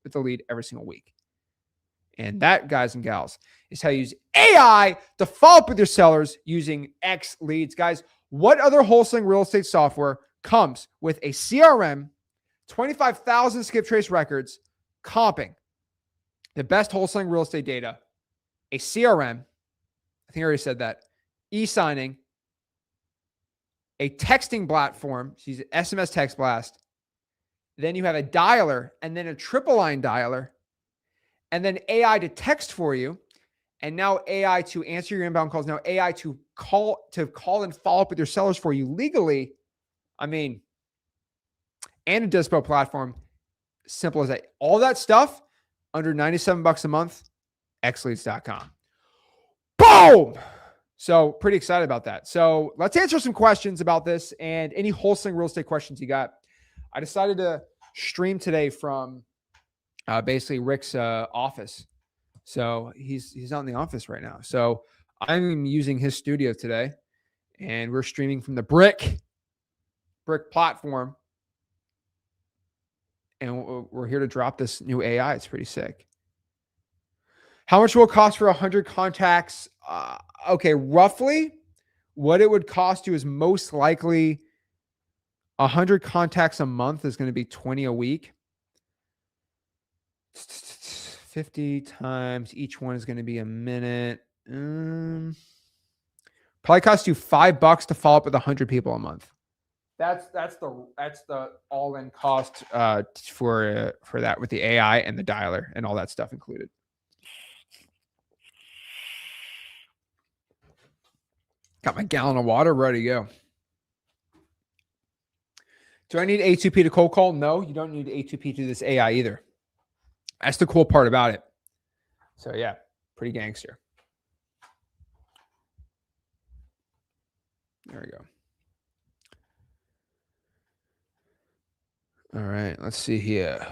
with the lead every single week. And that, guys and gals, is how you use AI to follow up with your sellers using X leads. Guys, what other wholesaling real estate software comes with a CRM, 25,000 skip trace records, comping the best wholesaling real estate data, a CRM, I think I already said that, e-signing, a texting platform, so use SMS text blast, then you have a dialer, and then a triple line dialer, and then AI to text for you, and now AI to answer your inbound calls, now AI to call and follow up with your sellers for you legally. I mean, and a dispo platform, simple as that. All that stuff under $97 a month, xleads.com. Boom! So pretty excited about that. So let's answer some questions about this and any wholesaling real estate questions you got. I decided to stream today from basically Rick's office. So he's not in the office right now. So I'm using his studio today, and we're streaming from the Brick platform. And we're here to drop this new AI. It's pretty sick. How much will it cost for 100 contacts? Okay, roughly what it would cost you is most likely 100 contacts a month is going to be 20 a week. 50 times each one is going to be a minute. Probably cost you $5 to follow up with 100 people a month. That's the all-in cost for that with the AI and the dialer and all that stuff included. Got my gallon of water ready to go. Do I need A2P to cold call? No, you don't need A2P to do this AI either. That's the cool part about it. So yeah, pretty gangster. There we go. All right, let's see here.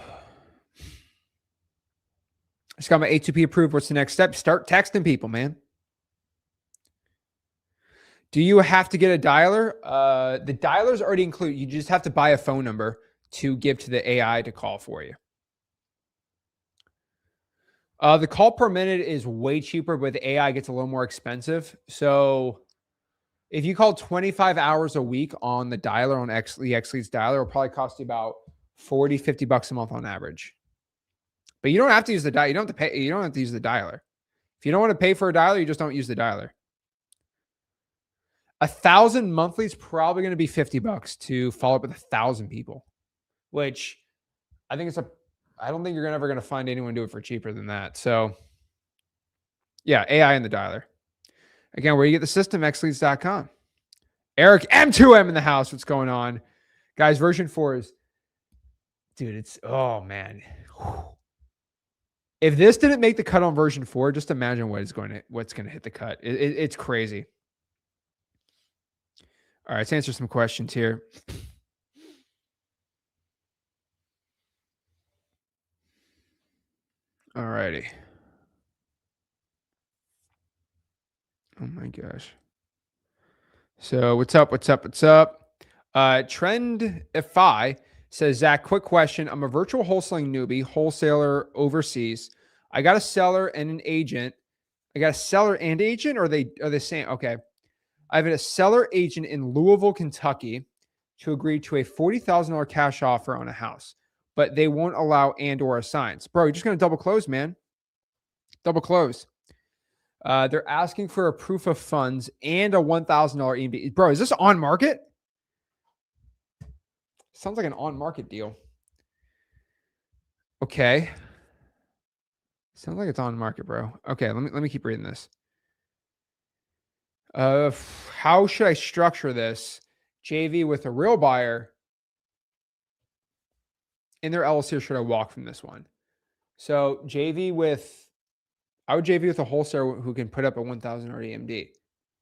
Just got my A2P approved. What's the next step? Start texting people, man. Do you have to get a dialer? The dialer's already included. You just have to buy a phone number to give to the AI to call for you. The call per minute is way cheaper, but the AI gets a little more expensive. So if you call 25 hours a week on the dialer, on the XLeads dialer, it'll probably cost you about $40, $50 a month on average. But you don't have to use the dialer. You don't have to pay. You don't have to use the dialer. If you don't want to pay for a dialer, you just don't use the dialer. 1,000 monthly is probably going to be $50 to follow up with 1,000 people, which I think I don't think you're ever going to find anyone do it for cheaper than that. So yeah, AI and the dialer. Again, where you get the system, xleads.com. Eric M2M in the house. What's going on? Guys, version 4 is, dude, it's, oh man. If this didn't make the cut on version 4, just imagine what's going to hit the cut. It's crazy. All right, let's answer some questions here. All righty. Oh my gosh. So what's up? Trend says, Zach, quick question. I'm a virtual wholesaling newbie, wholesaler overseas. I got a seller and an agent. I got a seller and agent, or are they the same? Okay. I have a seller agent in Louisville, Kentucky to agree to a $40,000 cash offer on a house, but they won't allow and/or assigns. Bro, you're just going to double close, man. Double close. They're asking for a proof of funds and a $1,000 EMD. Bro, is this on market? Sounds like an on market deal. Okay. Sounds like it's on market, bro. Okay, let me keep reading this. How should I structure this? JV with a real buyer in their LLC, or should I walk from this one? So I would JV with a wholesaler who can put up a $1,000 EMD.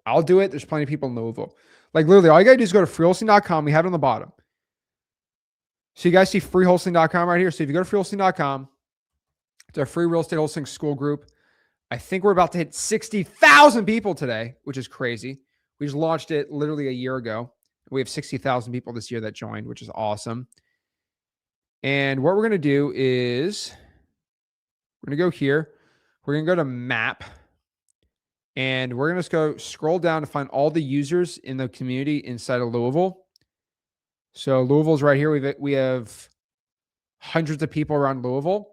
I'll do it. There's plenty of people in Louisville. Like literally, all you gotta do is go to freewholesaling.com. We have it on the bottom. So you guys see freewholesaling.com right here. So if you go to freewholesaling.com, it's our free real estate wholesaling school group. I think we're about to hit 60,000 people today, which is crazy. We just launched it literally a year ago. We have 60,000 people this year that joined, which is awesome. And what we're going to do is we're going to go here. We're going to go to map. And we're going to just go scroll down to find all the users in the community inside of Louisville. So Louisville's right here. We have hundreds of people around Louisville.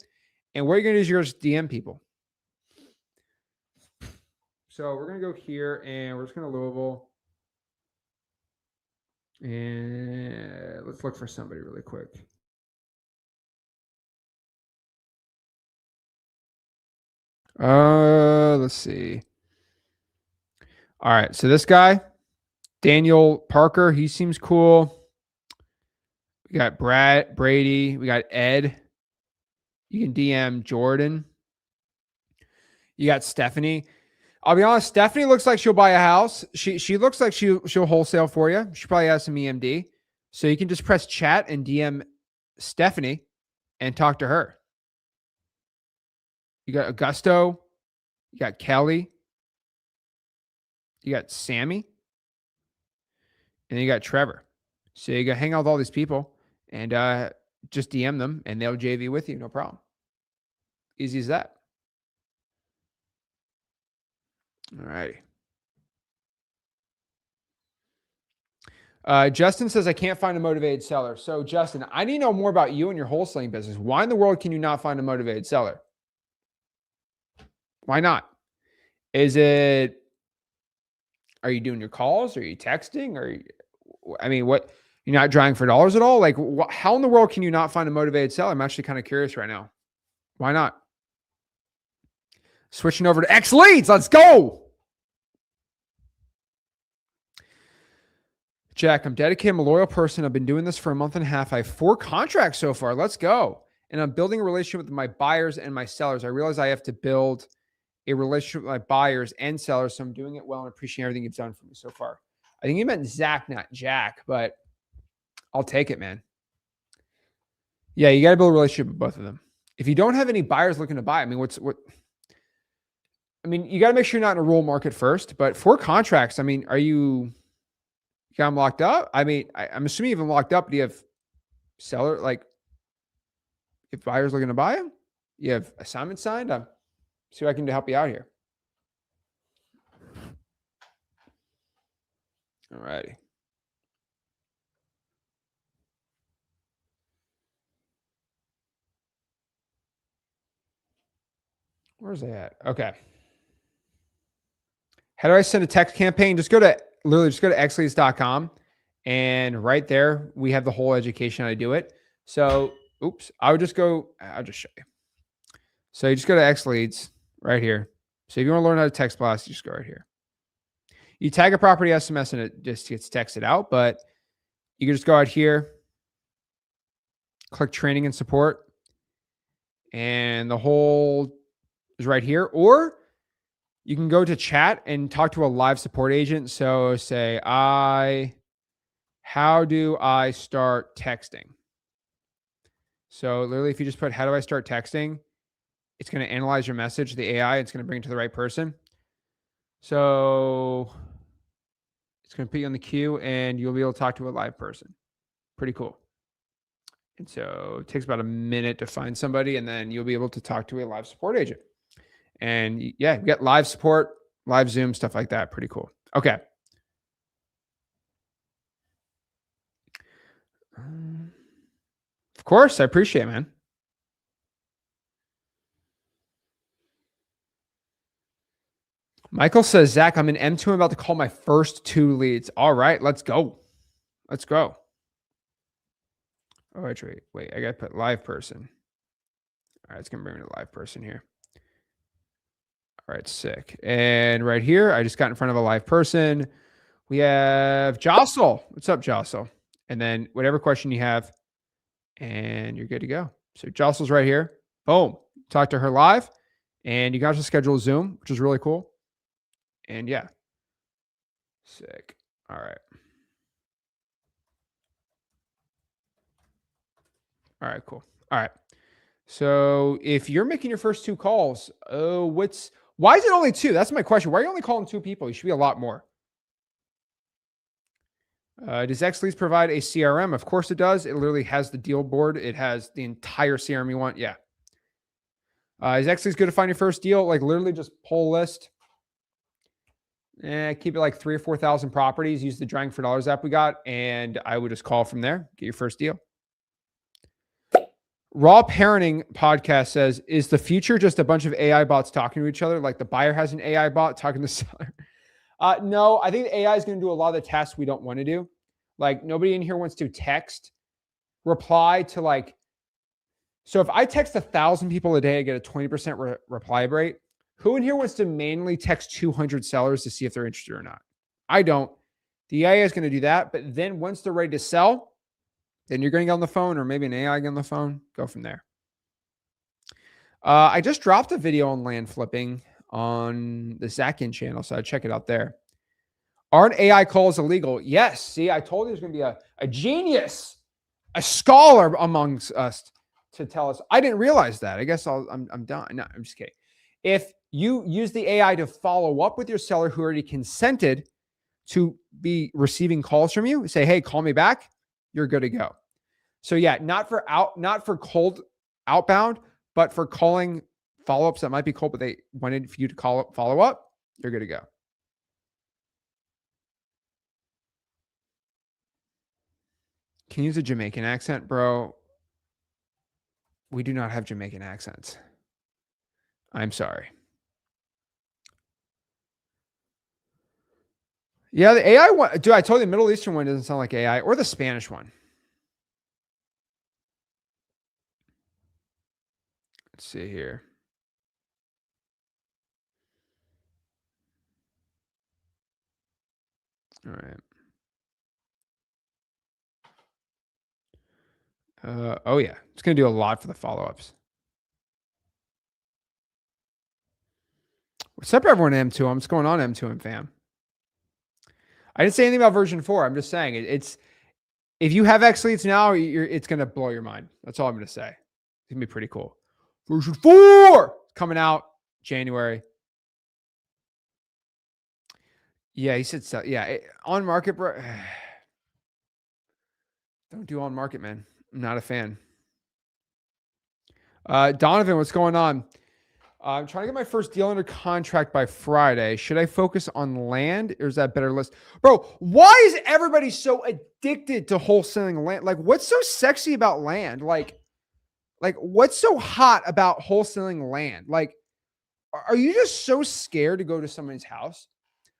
And what you're going to do is you're just DM people. So we're going to go here and we're just going to Louisville. And let's look for somebody really quick. Let's see. All right. So this guy, Daniel Parker, he seems cool. We got Brady. We got Ed. You can DM Jordan. You got Stephanie. I'll be honest, Stephanie looks like she'll buy a house. She looks like she'll wholesale for you. She probably has some EMD. So you can just press chat and DM Stephanie and talk to her. You got Augusto. You got Kelly. You got Sammy. And then you got Trevor. So you got hang out with all these people and just DM them and they'll JV with you. No problem. Easy as that. All right. Justin says, I can't find a motivated seller. So, Justin, I need to know more about you and your wholesaling business. Why in the world can you not find a motivated seller? Why not? Are you doing your calls? Are you texting? What? You're not trying for dollars at all? Like, how in the world can you not find a motivated seller? I'm actually kind of curious right now. Why not? Switching over to X Leads. Let's go. Jack, I'm dedicated. I'm a loyal person. I've been doing this for a month and a half. I have 4 contracts so far. Let's go. And I'm building a relationship with my buyers and my sellers. I realize I have to build a relationship with my buyers and sellers. So I'm doing it well and appreciate everything you've done for me so far. I think you meant Zach, not Jack, but I'll take it, man. Yeah, you got to build a relationship with both of them. If you don't have any buyers looking to buy, you got to make sure you're not in a rural market first, but 4 contracts, are you got them locked up? I'm assuming you have them locked up. Do you have seller, if buyers looking to buy them? You have assignment signed? See what I can do to help you out here. All righty. Where's that at? Okay. How do I send a text campaign? Just go to xleads.com and right there we have the whole education how to do it. So, I'll just show you. So you just go to X Leads right here. So if you want to learn how to text blast, you just go right here. You tag a property SMS and it just gets texted out, but you can just go out here click training and support. And the whole is right here. Or you can go to chat and talk to a live support agent. So say, how do I start texting? So literally, if you just put, how do I start texting? It's going to analyze your message, the AI. It's going to bring it to the right person. So it's going to put you on the queue and you'll be able to talk to a live person. Pretty cool. And so it takes about a minute to find somebody, and then you'll be able to talk to a live support agent. And yeah, you get live support, live Zoom, stuff like that. Pretty cool. Okay. Of course, I appreciate it, man. Michael says, Zach, I'm in M2. I'm about to call my first 2 leads. All right, let's go. Let's go. Oh, wait, I got to put live person. All right, it's going to bring me to live person here. All right, sick. And right here, I just got in front of a live person. We have Jocelyn. What's up, Jocelyn? And then whatever question you have, and you're good to go. So Jocelyn's right here. Boom. Talk to her live, and you guys will schedule a Zoom, which is really cool. And yeah, sick. All right. All right, cool. All right. So if you're making your first 2 calls, why is it only 2? That's my question. Why are you only calling 2 people? You should be a lot more. Does XLeads provide a CRM? Of course it does. It literally has the deal board. It has the entire CRM you want. Yeah. Is XLeads good to find your first deal? Like literally just pull a list. Keep it like 3,000 or 4,000 properties. Use the Drawing for Dollars app we got, and I would just call from there. Get your first deal. Raw Parenting Podcast says, is the future just a bunch of AI bots talking to each other? Like the buyer has an AI bot talking to the seller? No, I think the AI is going to do a lot of the tasks we don't want to do. Like nobody in here wants to text, reply to like, so if I text 1,000 people a day, I get a 20% reply rate. Who in here wants to manually text 200 sellers to see if they're interested or not? I don't. The AI is going to do that. But then once they're ready to sell, then you're going to get on the phone, or maybe an AI get on the phone, go from there. I just dropped a video on land flipping on the Zach Ginn channel, so I'd check it out there. Aren't AI calls illegal? Yes. See, I told you there's going to be a genius, a scholar amongst us to tell us. I didn't realize that. I guess I'm done. No, I'm just kidding. If you use the AI to follow up with your seller who already consented to be receiving calls from you, say, hey, call me back, you're good to go. So yeah, not for cold outbound, but for calling follow-ups that might be cold, but they wanted for you to follow up, you're good to go. Can you use a Jamaican accent, bro? We do not have Jamaican accents. I'm sorry. Yeah, the AI one, dude, I told you the Middle Eastern one doesn't sound like AI, or the Spanish one. Let's see here. All right. Oh yeah, it's going to do a lot for the follow-ups. What's up, everyone? M2, what's going on, M2 fam? I didn't say anything about version 4. I'm just saying it's if you have XLeads now, it's going to blow your mind. That's all I'm going to say. It's going to be pretty cool. Version 4 coming out January. Yeah, he said so. Yeah, on market, bro. Don't do on market, man. I'm not a fan. Donovan, what's going on? I'm trying to get my first deal under contract by Friday. Should I focus on land, or is that better list? Bro, why is everybody so addicted to wholesaling land? Like, what's so sexy about land? Like what's so hot about wholesaling land? Like, are you just so scared to go to someone's house?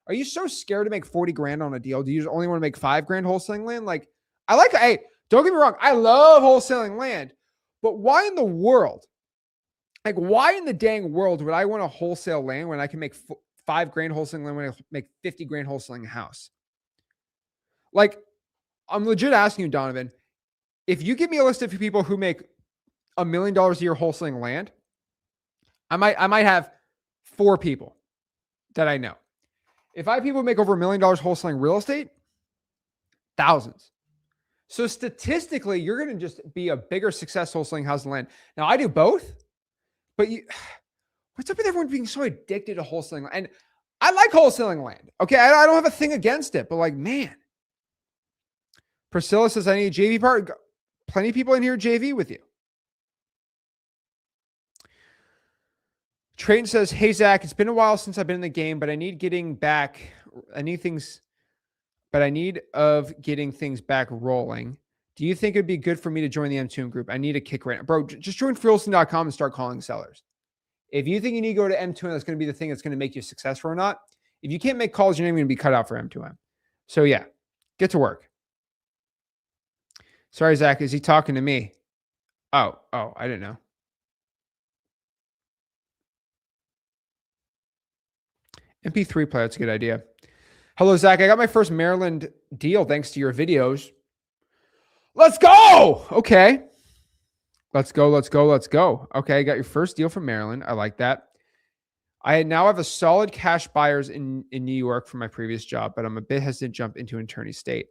Are you so scared to make 40 grand on a deal? Do you only want to make 5 grand wholesaling land? Like, hey, don't get me wrong. I love wholesaling land, but why in the world? Like, why in the dang world would I want to wholesale land when I can make 5 grand wholesaling land when I make 50 grand wholesaling a house? Like, I'm legit asking you, Donovan, if you give me a list of people who make $1 million a year wholesaling land, I might have 4 people that I know. If I have people who make over $1 million wholesaling real estate, thousands. So statistically, you're going to just be a bigger success wholesaling house and land. Now I do both, but what's up with everyone being so addicted to wholesaling? And I like wholesaling land. Okay, I don't have a thing against it, but like, man. Priscilla says, I need a JV partner. Plenty of people in here JV with you. Trayton says, hey, Zach, it's been a while since I've been in the game, but I need getting back. I need things back rolling. Do you think it'd be good for me to join the M2 group? I need a kick right now. Bro, just join freeholston.com and start calling sellers. If you think you need to go to M2 and that's going to be the thing that's going to make you successful or not, if you can't make calls, you're not even going to be cut out for M2M. So yeah, get to work. Sorry, Zach, is he talking to me? Oh, I didn't know. MP3 player, that's a good idea. Hello, Zach. I got my first Maryland deal thanks to your videos. Let's go. Okay. Let's go. Okay, I got your first deal from Maryland. I like that. I now have a solid cash buyers in New York from my previous job, but I'm a bit hesitant to jump into an attorney state.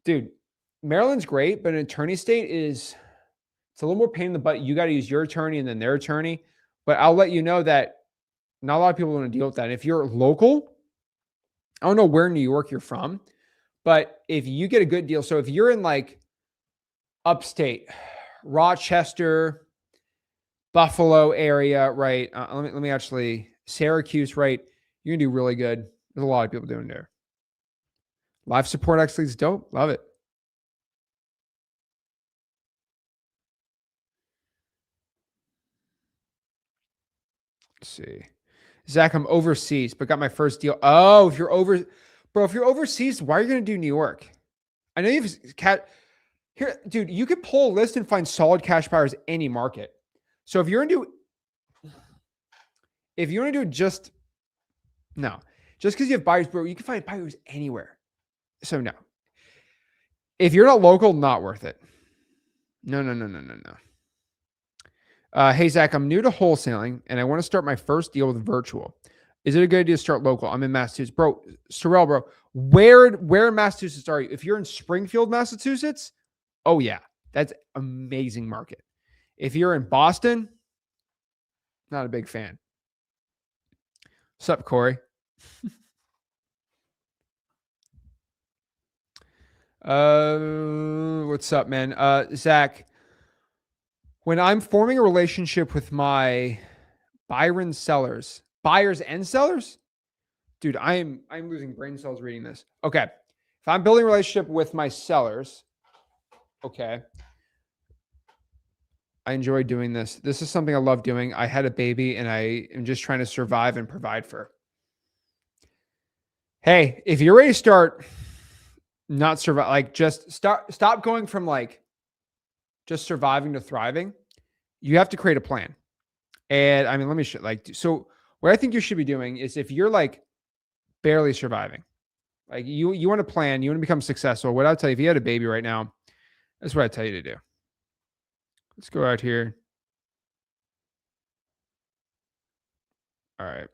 Dude, Maryland's great, but an attorney state it's a little more pain in the butt. You got to use your attorney and then their attorney. But I'll let you know that not a lot of people want to deal with that. If you're local, I don't know where in New York you're from, but if you get a good deal, so if you're in like upstate, Rochester, Buffalo area, right? Let me actually, Syracuse, right? You're gonna do really good. There's a lot of people doing there. Live support actually is dope. Love it. Let's see. Zach, I'm overseas, but got my first deal. Oh, if you're overseas, why are you going to do New York? I know you've here, dude, you could pull a list and find solid cash buyers any market. So if you're going to do just because you have buyers, bro, you can find buyers anywhere. So no. If you're not local, not worth it. No. Hey, Zach, I'm new to wholesaling and I want to start my first deal with virtual. Is it a good idea to start local? I'm in Massachusetts. Bro, Sorrel, bro, where in Massachusetts are you? If you're in Springfield, Massachusetts, oh yeah, that's amazing market. If you're in Boston, not a big fan. What's up, Corey? What's up, man? Zach, when I'm forming a relationship with my Byron sellers, buyers and sellers, dude, I'm losing brain cells reading this. Okay. If I'm building a relationship with my sellers, okay, I enjoy doing this. This is something I love doing. I had a baby and I am just trying to survive and provide for her. Hey, if you're ready to start not survive, like just stop going from like just surviving to thriving, you have to create a plan. And I mean, let me show, so what I think you should be doing is if you're like barely surviving, like you want to plan, you want to become successful. What I'll tell you, if you had a baby right now, that's what I tell you to do. Let's go out here. All right.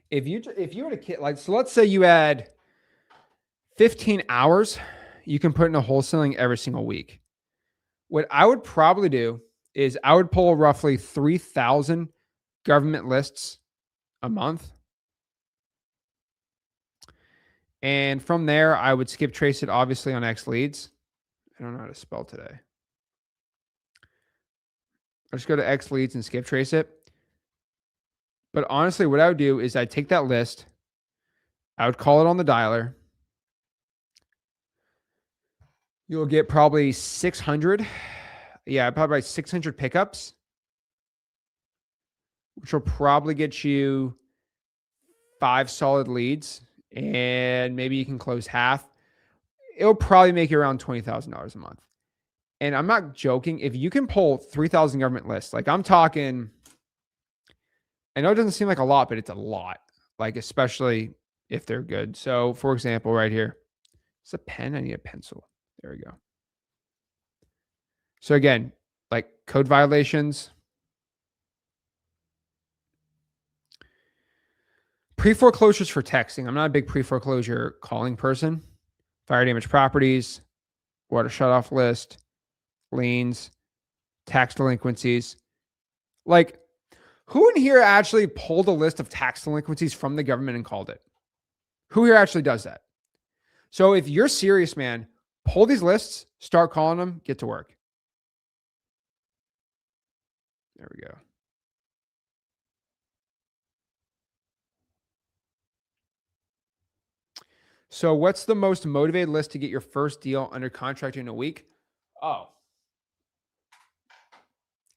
If you had a kid, like, so let's say you had 15 hours, you can put in a wholesaling every single week. What I would probably do is I would pull roughly 3,000 government lists a month. And from there, I would skip trace it, obviously, on X Leads. I don't know how to spell today. I'll just go to X Leads and skip trace it. But honestly, what I would do is I'd take that list. I would call it on the dialer. You'll get probably 600. Yeah, probably 600 pickups, which will probably get you 5 solid leads, and maybe you can close half. It'll probably make you around $20,000 a month. And I'm not joking. If you can pull 3,000 government lists, like I'm talking, I know it doesn't seem like a lot, but it's a lot, like especially if they're good. So for example, right here, It's a pen. I need a pencil. There we go. So again, like code violations. Pre-foreclosures for texting. I'm not a big pre-foreclosure calling person. Fire damage properties, water shutoff list, liens, tax delinquencies. Like, who in here actually pulled a list of tax delinquencies from the government and called it? Who here actually does that? So if you're serious, man, pull these lists, start calling them, get to work. There we go. So what's the most motivated list to get your first deal under contract in a week? Oh.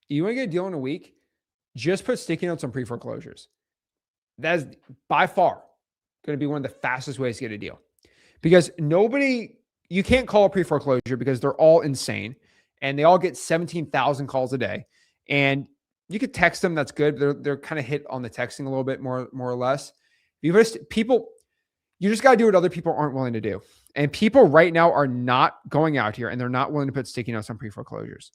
You want to get a deal in a week? Just put sticky notes on pre-foreclosures. That is by far going to be one of the fastest ways to get a deal. Because you can't call a pre-foreclosure because they're all insane. And they all get 17,000 calls a day. And you could text them, that's good. They're kind of hit on the texting a little bit more or less. You just got to do what other people aren't willing to do. And people right now are not going out here and they're not willing to put sticky notes on pre-foreclosures.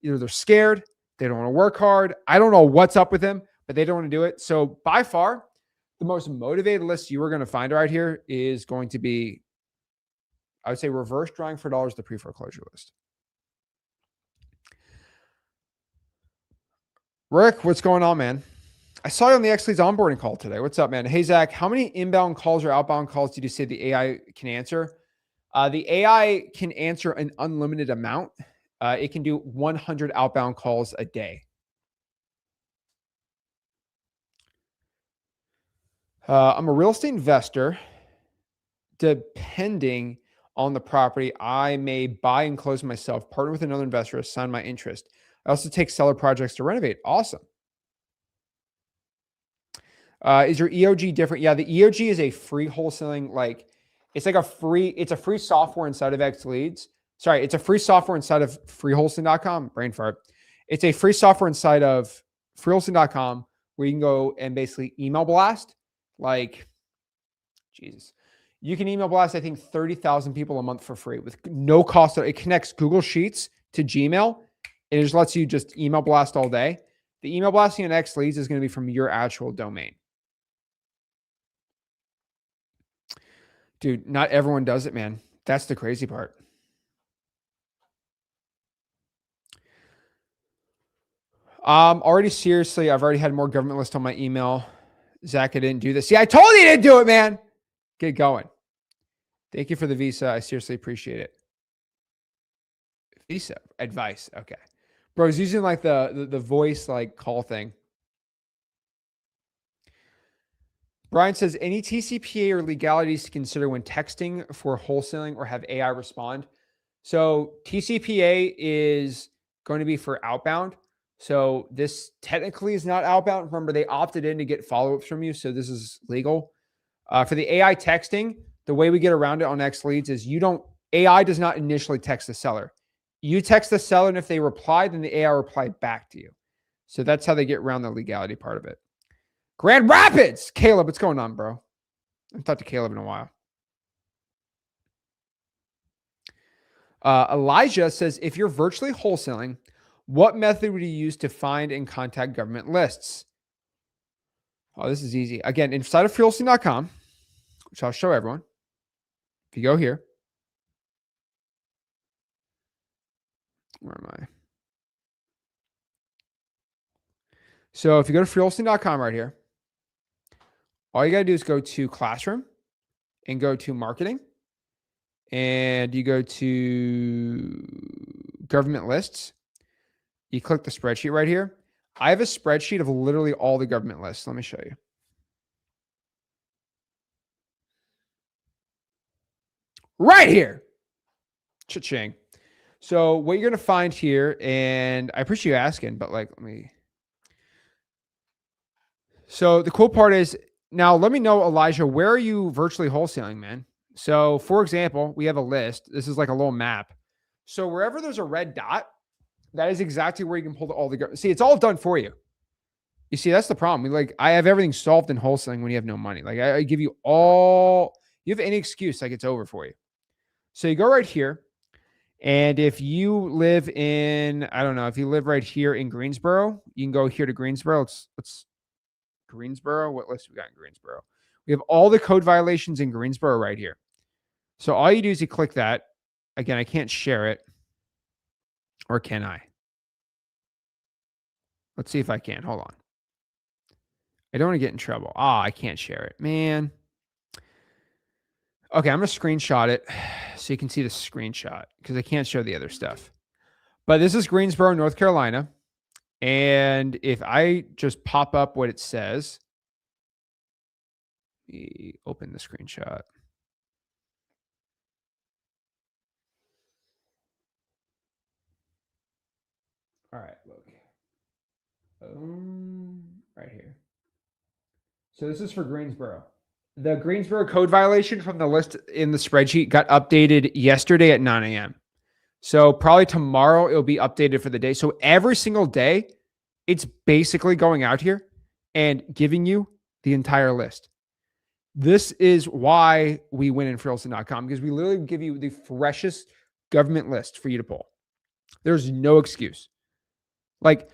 Either they're scared, they don't want to work hard. I don't know what's up with them, but they don't want to do it. So by far, the most motivated list you are going to find right here is going to be, I would say, reverse drawing for dollars, the pre-foreclosure list. Rick, what's going on, man? I saw you on the X-Leads onboarding call today. What's up, man? Hey, Zach, how many inbound calls or outbound calls did you say the AI can answer? The AI can answer an unlimited amount. It can do 100 outbound calls a day. I'm a real estate investor. Depending on the property, I may buy and close myself, partner with another investor, assign my interest. I also take seller projects to renovate. Awesome. Is your EOG different? Yeah, the EOG is a free wholesaling, it's a free software inside of X-Leads. Sorry, it's a free software inside of freewholesaling.com. Brain fart. It's a free software inside of freewholesaling.com where you can go and basically email blast. Jesus. You can email blast, I think, 30,000 people a month for free with no cost. It connects Google Sheets to Gmail. And it just lets you just email blast all day. The email blasting on X-Leads is going to be from your actual domain. Dude, not everyone does it, man. That's the crazy part. Already seriously, I've already had more government list on my email. Zach, I didn't do this. See, I told you you didn't do it, man. Get going. Thank you for the visa. I seriously appreciate it. Visa advice. Okay. Bro, he's using the voice call thing. Brian says, any TCPA or legalities to consider when texting for wholesaling or have AI respond? So TCPA is going to be for outbound. So this technically is not outbound. Remember, they opted in to get follow-ups from you. So this is legal. For the AI texting, the way we get around it on X-Leads is AI does not initially text the seller. You text the seller, and if they reply, then the AI replied back to you. So that's how they get around the legality part of it. Grand Rapids! Caleb, what's going on, bro? I haven't talked to Caleb in a while. Elijah says, if you're virtually wholesaling, what method would you use to find and contact government lists? Oh, this is easy. Again, inside of freewholesaling.com, which I'll show everyone. If you go here, where am I? So if you go to freewholesaling.com right here, all you got to do is go to Classroom and go to Marketing. And you go to Government Lists. You click the spreadsheet right here. I have a spreadsheet of literally all the government lists. Let me show you. Right here. Cha-ching. So what you're going to find here, and I appreciate you asking, but let me. So the cool part is, now let me know, Elijah, where are you virtually wholesaling, man? So for example, we have a list. This is like a little map. So wherever there's a red dot, that is exactly where you can pull all the, see, it's all done for you. You see, that's the problem. I have everything solved in wholesaling when you have no money. I give you all, you have any excuse, it's over for you. So you go right here. And if you live in, I don't know, if you live right here in Greensboro, you can go here to Greensboro. Let's Greensboro. What list we got in Greensboro? We have all the code violations in Greensboro right here. So all you do is you click that. Again, I can't share it. Or can I? Let's see if I can. Hold on. I don't want to get in trouble. I can't share it. Man. Okay, I'm going to screenshot it so you can see the screenshot because I can't show the other stuff. But this is Greensboro, North Carolina. And if I just pop up what it says, let me open the screenshot. All right, look. Right here. So this is for Greensboro. The Greensboro code violation from the list in the spreadsheet got updated yesterday at 9 a.m. So probably tomorrow it'll be updated for the day. So every single day, it's basically going out here and giving you the entire list. This is why we win in Wholesaling.com, because we literally give you the freshest government list for you to pull. There's no excuse. Like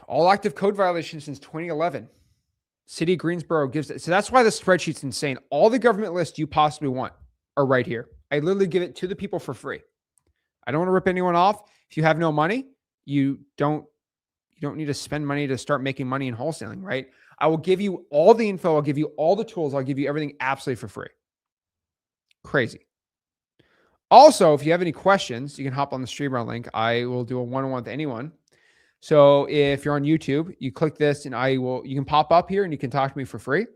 all active code violations since 2011. City of Greensboro gives it. So that's why the spreadsheet's insane. All the government lists you possibly want are right here. I literally give it to the people for free. I don't want to rip anyone off. If you have no money, you don't need to spend money to start making money in wholesaling, right? I will give you all the info. I'll give you all the tools. I'll give you everything absolutely for free. Crazy. Also, if you have any questions, you can hop on the Streamer link. I will do a one-on-one with anyone. So if you're on YouTube, you click this and you can pop up here and you can talk to me for free.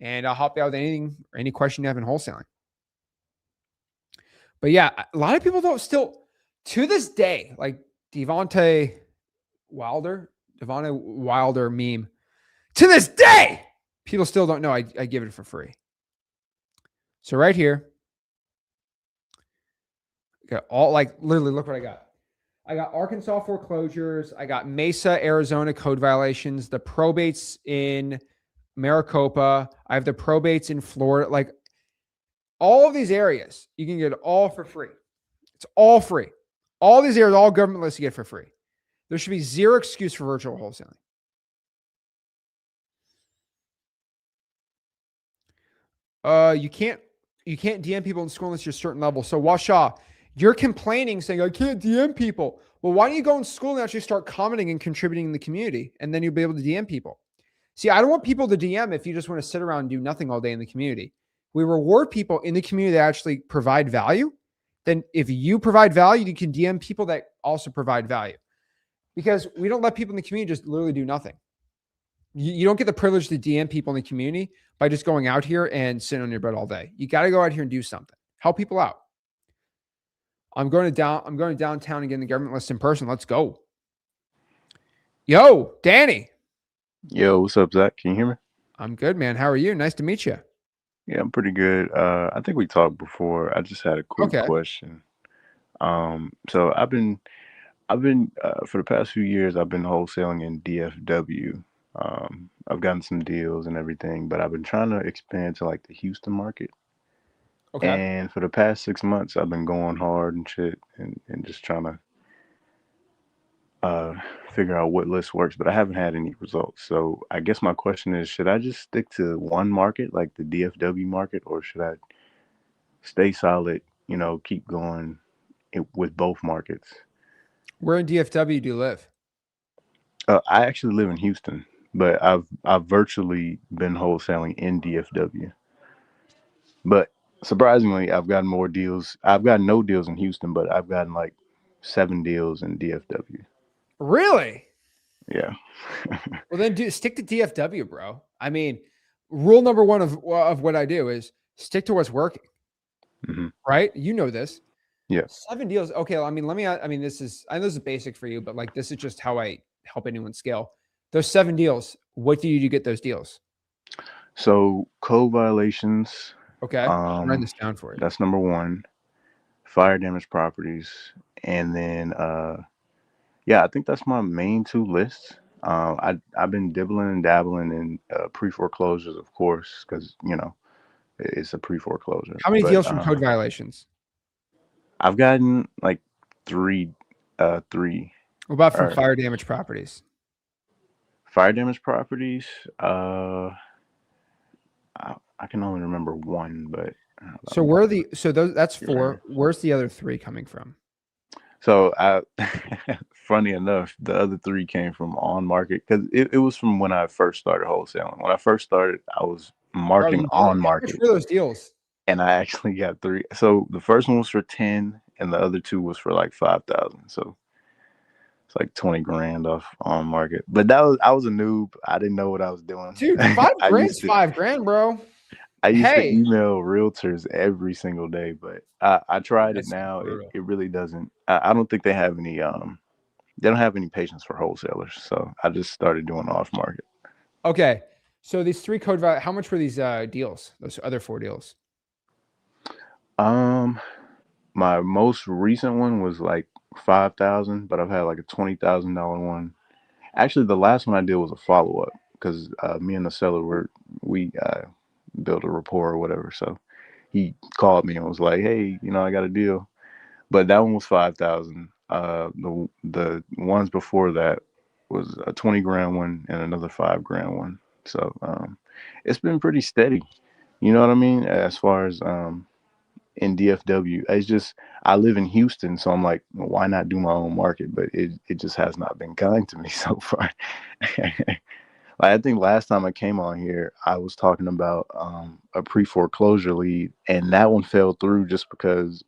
And I'll help you out with anything or any question you have in wholesaling. But yeah, a lot of people don't still, to this day, like Devontae Wilder meme. To this day, people still don't know I give it for free. So right here, got all, like, literally look what I got. I got Arkansas foreclosures. I got Mesa, Arizona code violations, the probates in Maricopa. I have the probates in Florida. Like all of these areas, you can get it all for free. It's all free. All these areas, all government lists you get for free. There should be zero excuse for virtual wholesaling. You can't DM people in school unless you're a certain level. So Washa, you're complaining saying, I can't DM people. Well, why don't you go in school and actually start commenting and contributing in the community? And then you'll be able to DM people. See, I don't want people to DM if you just want to sit around and do nothing all day in the community. We reward people in the community that actually provide value. Then if you provide value, you can DM people that also provide value. Because we don't let people in the community just literally do nothing. You don't get the privilege to DM people in the community by just going out here and sitting on your bed all day. You got to go out here and do something. Help people out. I'm going downtown and getting the government list in person. Let's go. Yo, Danny.
Yo, what's up, Zach? Can you hear me?
I'm good, man. How are you? Nice to meet you.
Yeah, I'm pretty good. I think we talked before. I just had a quick question. So I've been for the past few years, I've been wholesaling in DFW. I've gotten some deals and everything, but I've been trying to expand to like the Houston market.
Okay.
And for the past 6 months, I've been going hard and shit and just trying to figure out what list works, but I haven't had any results. So I guess my question is, should I just stick to one market, like the DFW market, or should I stay solid, keep going with both markets?
Where in DFW do you live?
I actually live in Houston, but I've virtually been wholesaling in DFW. But surprisingly, I've gotten more deals. I've gotten no deals in Houston, but I've gotten like 7 deals in DFW.
Really?
Yeah.
Well, then stick to DFW, bro. I mean, rule number one of what I do is stick to what's working.
Mm-hmm.
Right? You know this.
Yeah.
7 deals. Okay. I mean, this is basic for you, but like, this is just how I help anyone scale. Those 7 deals, what do you do to get those deals?
So code violations.
Okay. I'm writing this down for you.
That's number 1. Fire damage properties. And then, yeah, I think that's my main 2 lists. I've been dibbling and dabbling in pre-foreclosures, of course, because, it's a pre-foreclosure.
How many
But,
deals from code violations?
I've gotten like three.
What about from fire damage properties?
Fire damage properties. I can only remember one, but
so where are that's 4. Where's the other 3 coming from?
So funny enough, the other 3 came from on market because it was from when I first started wholesaling. When I first started, I was marketing on market.
How much were those deals?
And I actually got 3. So the first one was for 10, and the other 2 was for like 5,000. So it's like 20 grand off on market. But I was a noob. I didn't know what I was doing.
Dude, 5 grand's 5 grand, bro.
I used to email realtors every single day, but I tried it now. It really doesn't. I don't think they have any. They don't have any patience for wholesalers, so I just started doing off market.
Okay, so these 3 code how much were these deals? Those other 4 deals?
My most recent one was like 5,000, but I've had like a $20,000 one. Actually, the last one I did was a follow up because me and the seller we built a rapport or whatever. So he called me and was like, "Hey, I got a deal," but that one was 5,000. The ones before that was a 20 grand one and another 5 grand one. So it's been pretty steady. You know what I mean? As far as in DFW, it's just I live in Houston, so I'm like, well, why not do my own market? But it just has not been kind to me so far. I think last time I came on here, I was talking about a pre-foreclosure lead, and that one fell through just because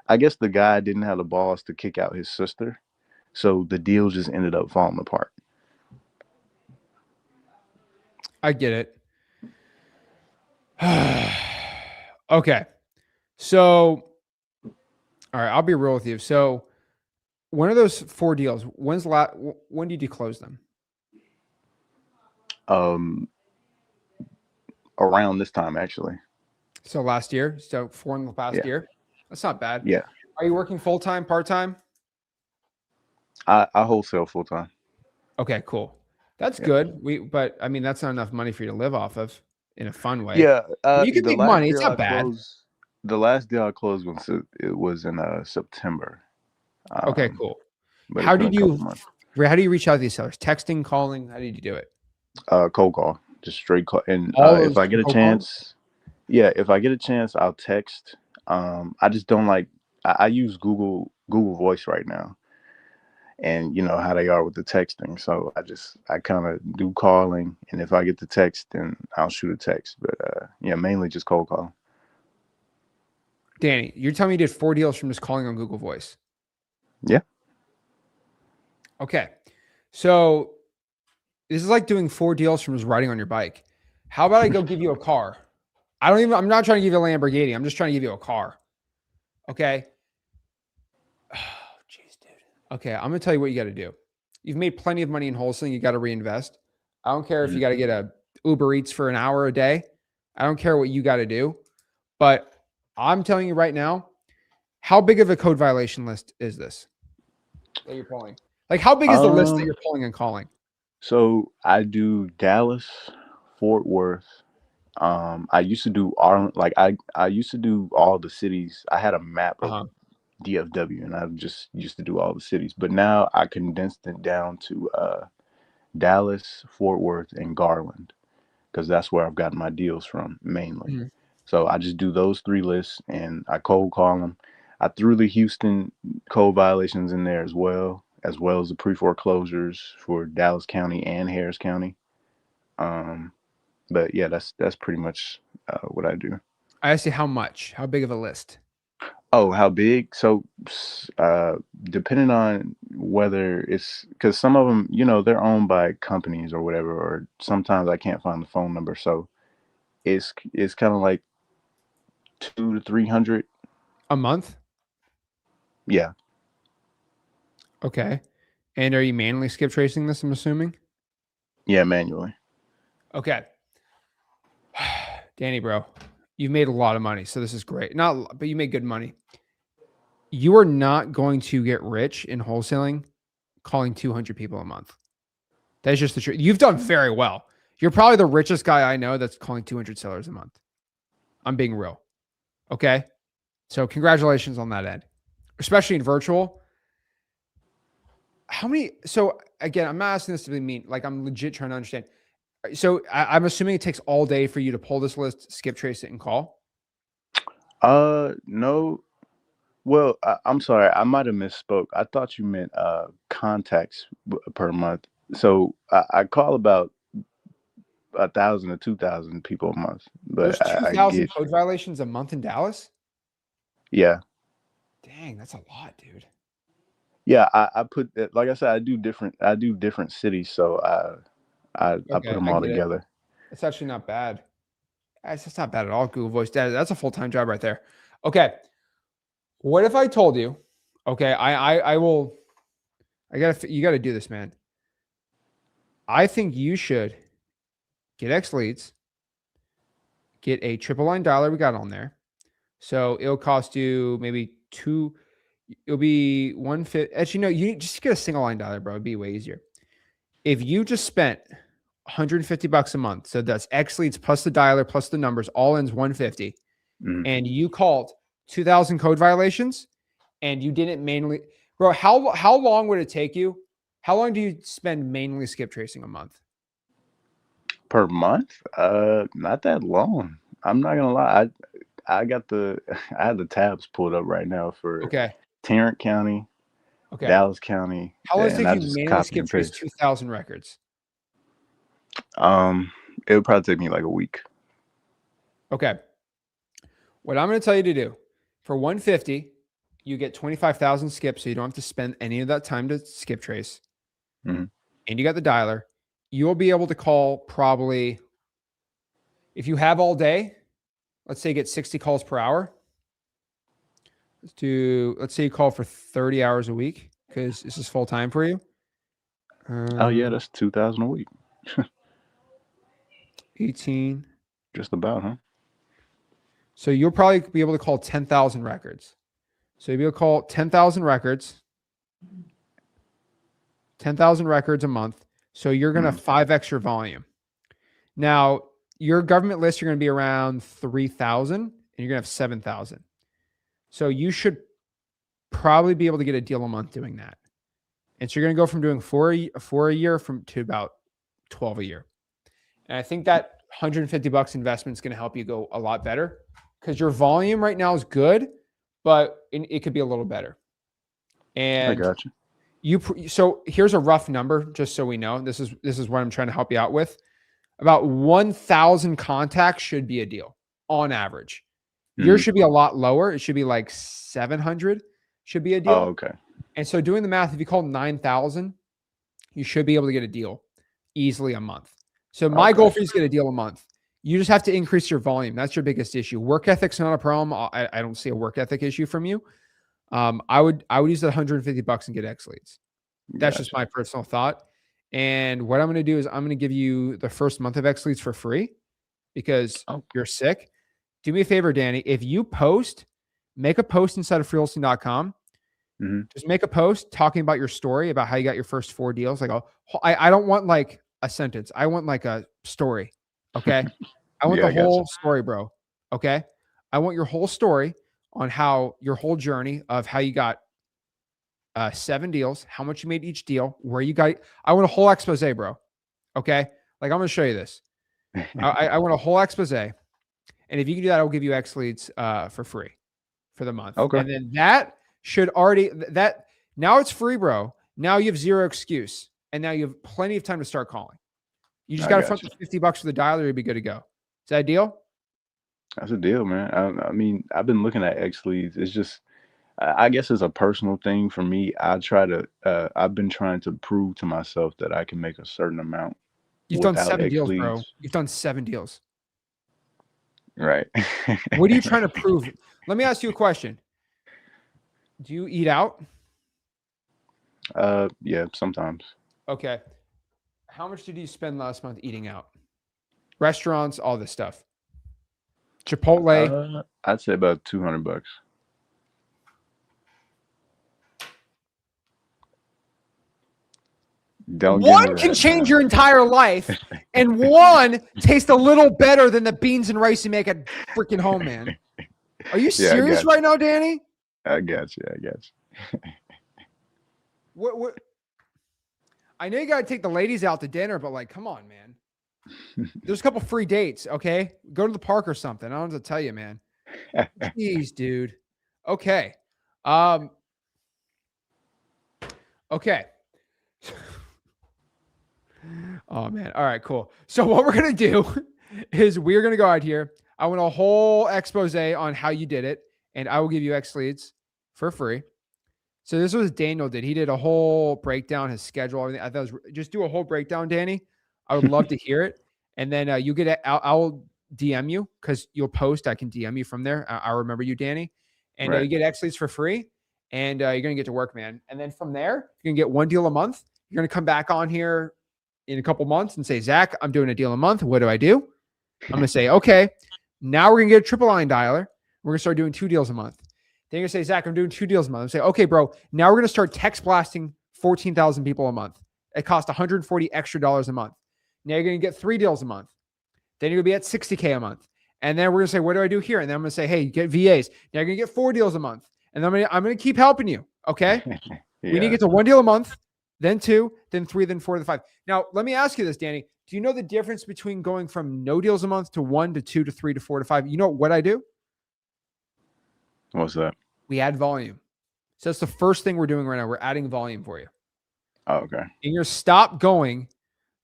I guess the guy didn't have the balls to kick out his sister. So the deal just ended up falling apart.
I get it. Okay. So, all right, I'll be real with you. So one of those 4 deals, when did you close them?
Around this time, actually.
So last year. So 4 in the past year. That's not bad.
Yeah.
Are you working full-time, part-time?
I wholesale full-time.
Okay, cool. That's good. But I mean, that's not enough money for you to live off of in a fun way.
Yeah.
You can make money. It's not bad.
The last deal I closed was in September.
Okay, cool. How do you reach out to these sellers? Texting, calling? How did you do it?
Cold call, just straight call. And if I get a chance, if I get a chance, I'll text. I just don't like. I use Google Voice right now, and you know how they are with the texting. So I kind of do calling, and if I get the text, then I'll shoot a text. But mainly just cold call.
Danny, you're telling me you did 4 deals from just calling on Google Voice?
Yeah.
Okay. So this is like doing 4 deals from just riding on your bike. How about I go give you a car? I'm not trying to give you a Lamborghini. I'm just trying to give you a car. Okay. Oh, jeez, dude. Okay. I'm going to tell you what you got to do. You've made plenty of money in wholesaling. You got to reinvest. I don't care if you got to get a Uber Eats for an hour a day. I don't care what you got to do, but I'm telling you right now, how big of a code violation list is this that you're pulling? Like, how big is the list that you're pulling and calling?
So I do Dallas, Fort Worth. I used to do Arlen. Like I used to do all the cities. I had a map of DFW, and I just used to do all the cities. But now I condensed it down to Dallas, Fort Worth, and Garland, because that's where I've gotten my deals from mainly. Mm-hmm. So I just do those 3 lists, and I cold call them. I threw the Houston code violations in there as well as the pre-foreclosures for Dallas County and Harris County. But yeah, that's pretty much what I do.
I see. How much? How big of a list?
Oh, how big? So depending on whether it's because some of them, they're owned by companies or whatever, or sometimes I can't find the phone number. So it's kind of like 200 to 300
a month.
Yeah.
Okay. And are you manually skip tracing this, I'm assuming?
Yeah, manually.
Okay. Danny, bro, you've made a lot of money. So this is great. But you made good money. You are not going to get rich in wholesaling calling 200 people a month. That's just the truth. You've done very well. You're probably the richest guy I know that's calling 200 sellers a month. I'm being real. Okay. So congratulations on that end, especially in virtual. How many? So again, I'm not asking this to be mean. Like I'm legit trying to understand. So I'm assuming it takes all day for you to pull this list, skip trace it, and call.
No. Well, I'm sorry. I might have misspoke. I thought you meant contacts per month. So I call about 1,000 to 2,000 people a month. But
There's
I
2,000
get,
code violations a month in Dallas.
yeah.
Dang, that's a lot, dude.
Yeah, I put that, like I said, I do different cities, so I put them all
get it.
together.
It's actually not bad. That's not bad at all. Google Voice. That's a full-time job right there. Okay. What if I told you, okay, you got to do this, man. I think you should get X leads, get a triple line dialer we got on there. So it'll cost you maybe it'll be 150. Actually, no, you just get a single line dialer, bro. It'd be way easier. If you just spent $150 a month, so that's X leads plus the dialer plus the numbers, all in's 150, and you called 2,000 code violations, and you didn't manually, bro. How long would it take you? How long do you spend manually skip tracing a month?
Per month? Not that long. I'm not gonna lie. I had the tabs pulled up right now for Tarrant County, Dallas County.
How long does it take you manually skip trace 2,000 records?
It would probably take me like a week.
Okay. What I'm going to tell you to do for 150, you get 25,000 skips, so you don't have to spend any of that time to skip trace. And you got the dialer. You'll be able to call probably, if you have all day, let's say you get 60 calls per hour. Let's say you call for 30 hours a week because this is full time for you.
Oh yeah, that's 2,000 a week.
18.
Just about, huh?
So you'll probably be able to call 10,000 records. So you'll be able to call 10,000 records. 10,000 records a month. So you're going to 5x your volume. Now, your government list, you're going to be around 3,000 and you're going to have 7,000. So you should probably be able to get a deal a month doing that. And so you're going to go from doing four a year to about 12 a year. And I think that $150 investment is going to help you go a lot better because your volume right now is good, but it could be a little better. And
I got you.
So here's a rough number, just so we know. This is what I'm trying to help you out with. About 1,000 contacts should be a deal on average. Yours should be a lot lower. It should be like 700 should be a deal.
Oh, okay.
And so doing the math, if you call 9,000, you should be able to get a deal easily a month. So my goal for you is to get a deal a month. You just have to increase your volume. That's your biggest issue. Work ethic's not a problem. I don't see a work ethic issue from you. I would use the $150 and get X leads. That's just my personal thought. And what I'm going to do is I'm going to give you the first month of X leads for free because you're sick. Do me a favor, Danny. If you make a post inside of freewholesaling.com. Just make a post talking about your story, about how you got your first 4 deals. Like, I don't want like a sentence. I want like a story. Okay. I want the whole story, bro. Okay. I want your whole story on how your whole journey of how you got 7 deals, how much you made each deal, where you got. I want a whole expose, bro. Okay. Like I'm going to show you this. I want a whole expose. And if you can do that, I'll give you X leads for free for the month.
Okay.
And then that should now it's free, bro. Now you have zero excuse. And now you have plenty of time to start calling. You just got to front the $50 for the dialer. You'll be good to go. Is that a deal?
That's a deal, man. I mean, I've been looking at X leads. It's just, I guess it's a personal thing for me. I've been trying to prove to myself that I can make a certain amount.
You've done 7 deals, bro. You've done 7 deals.
Right.
What are you trying to prove? Let me ask you a question. Do you eat out?
Yeah, sometimes.
Okay. How much did you spend last month eating out? Restaurants, all this stuff. Chipotle.
I'd say about $200. Don't
one can change your entire life, and one tastes a little better than the beans and rice you make at freaking home, man. Are you serious right now, Danny?
I got you.
What? I know you got to take the ladies out to dinner, but like, come on, man. There's a couple free dates, okay? Go to the park or something. I don't have to tell you, man. Jeez, dude. Okay. Okay. Oh, man. All right, cool. So what we're going to do is we're going to go out here. I want a whole expose on how you did it, and I will give you X leads for free. So this was Daniel did. He did a whole breakdown, his schedule, everything. I thought it was, just do a whole breakdown, Danny. I would love to hear it. And then you get it. I'll DM you because you'll post. I can DM you from there. I'll remember you, Danny. And you get X leads for free. And you're going to get to work, man. And then from there, you're going to get one deal a month. You're going to come back on here in a couple months and say, Zach, I'm doing a deal a month. What do I do? I'm going to say, okay, now we're going to get a triple line dialer. We're going to start doing 2 deals a month. Then you're going to say, Zach, I'm doing 2 deals a month. I'm say, okay, bro, now we're going to start text blasting 14,000 people a month. It costs $140 extra a month. Now you're going to get 3 deals a month. Then you're going to be at $60K a month. And then we're going to say, what do I do here? And then I'm going to say, hey, get VAs. Now you're going to get 4 deals a month. And then I'm going to keep helping you. Okay. We need to get to 1 deal a month, then 2, then 3, then 4, then 5. Now, let me ask you this, Danny. Do you know the difference between going from no deals a month to 1 to 2 to 3 to 4 to 5? You know what I do?
What's that?
We add volume. So that's the first thing we're doing right now. We're adding volume for you.
Oh, okay.
And you're stop going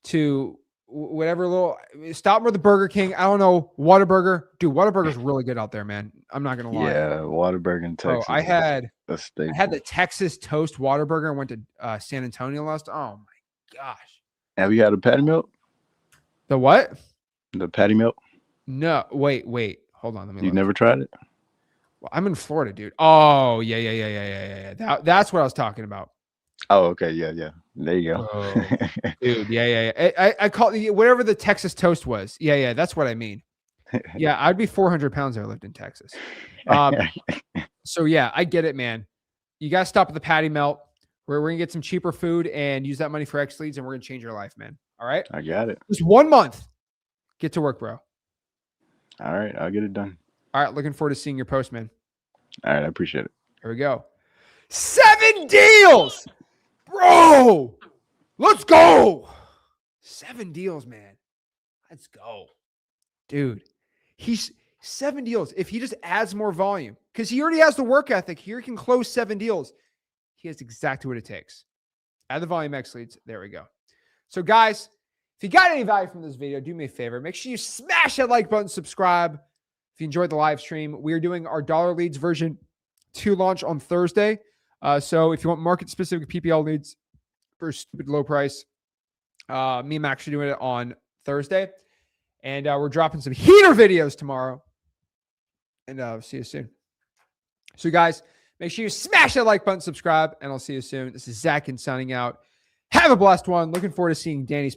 to whatever little stop with the Burger King. I don't know. Whataburger. Dude, Whataburger's really good out there, man. I'm not going to lie.
Yeah, Whataburger in Texas.
I had
the
Texas toast Whataburger and went to San Antonio last. Oh, my gosh.
Have you had a patty melt?
The what?
The patty melt?
No. Wait. Hold on. Let me
You've never tried it?
Well, I'm in Florida, dude. Oh, yeah. That's what I was talking about.
Oh, okay. Yeah. There you go.
Oh, dude, yeah. I call it whatever the Texas toast was. Yeah. That's what I mean. Yeah, I'd be 400 pounds if I lived in Texas. So, yeah, I get it, man. You got to stop at the patty melt. We're going to get some cheaper food and use that money for X leads, and we're going to change your life, man. All right?
I got it.
Just 1 month. Get to work, bro.
All right. I'll get it done.
All right. Looking forward to seeing your post, man.
All right. I appreciate it.
Here we go. 7 deals. Bro, let's go. 7 deals, man. Let's go. Dude, he's 7 deals. If he just adds more volume, because he already has the work ethic, here he can close 7 deals. He has exactly what it takes. Add the volume X leads. There we go. So, guys, if you got any value from this video, do me a favor. Make sure you smash that like button, subscribe. If you enjoyed the live stream, we are doing our dollar leads version 2 launch on Thursday. So if you want market-specific PPL leads for a stupid low price, me and Max are doing it on Thursday. And we're dropping some heater videos tomorrow. And see you soon. So, guys, make sure you smash that like button, subscribe, and I'll see you soon. This is Zach Ginn signing out. Have a blessed one. Looking forward to seeing Danny's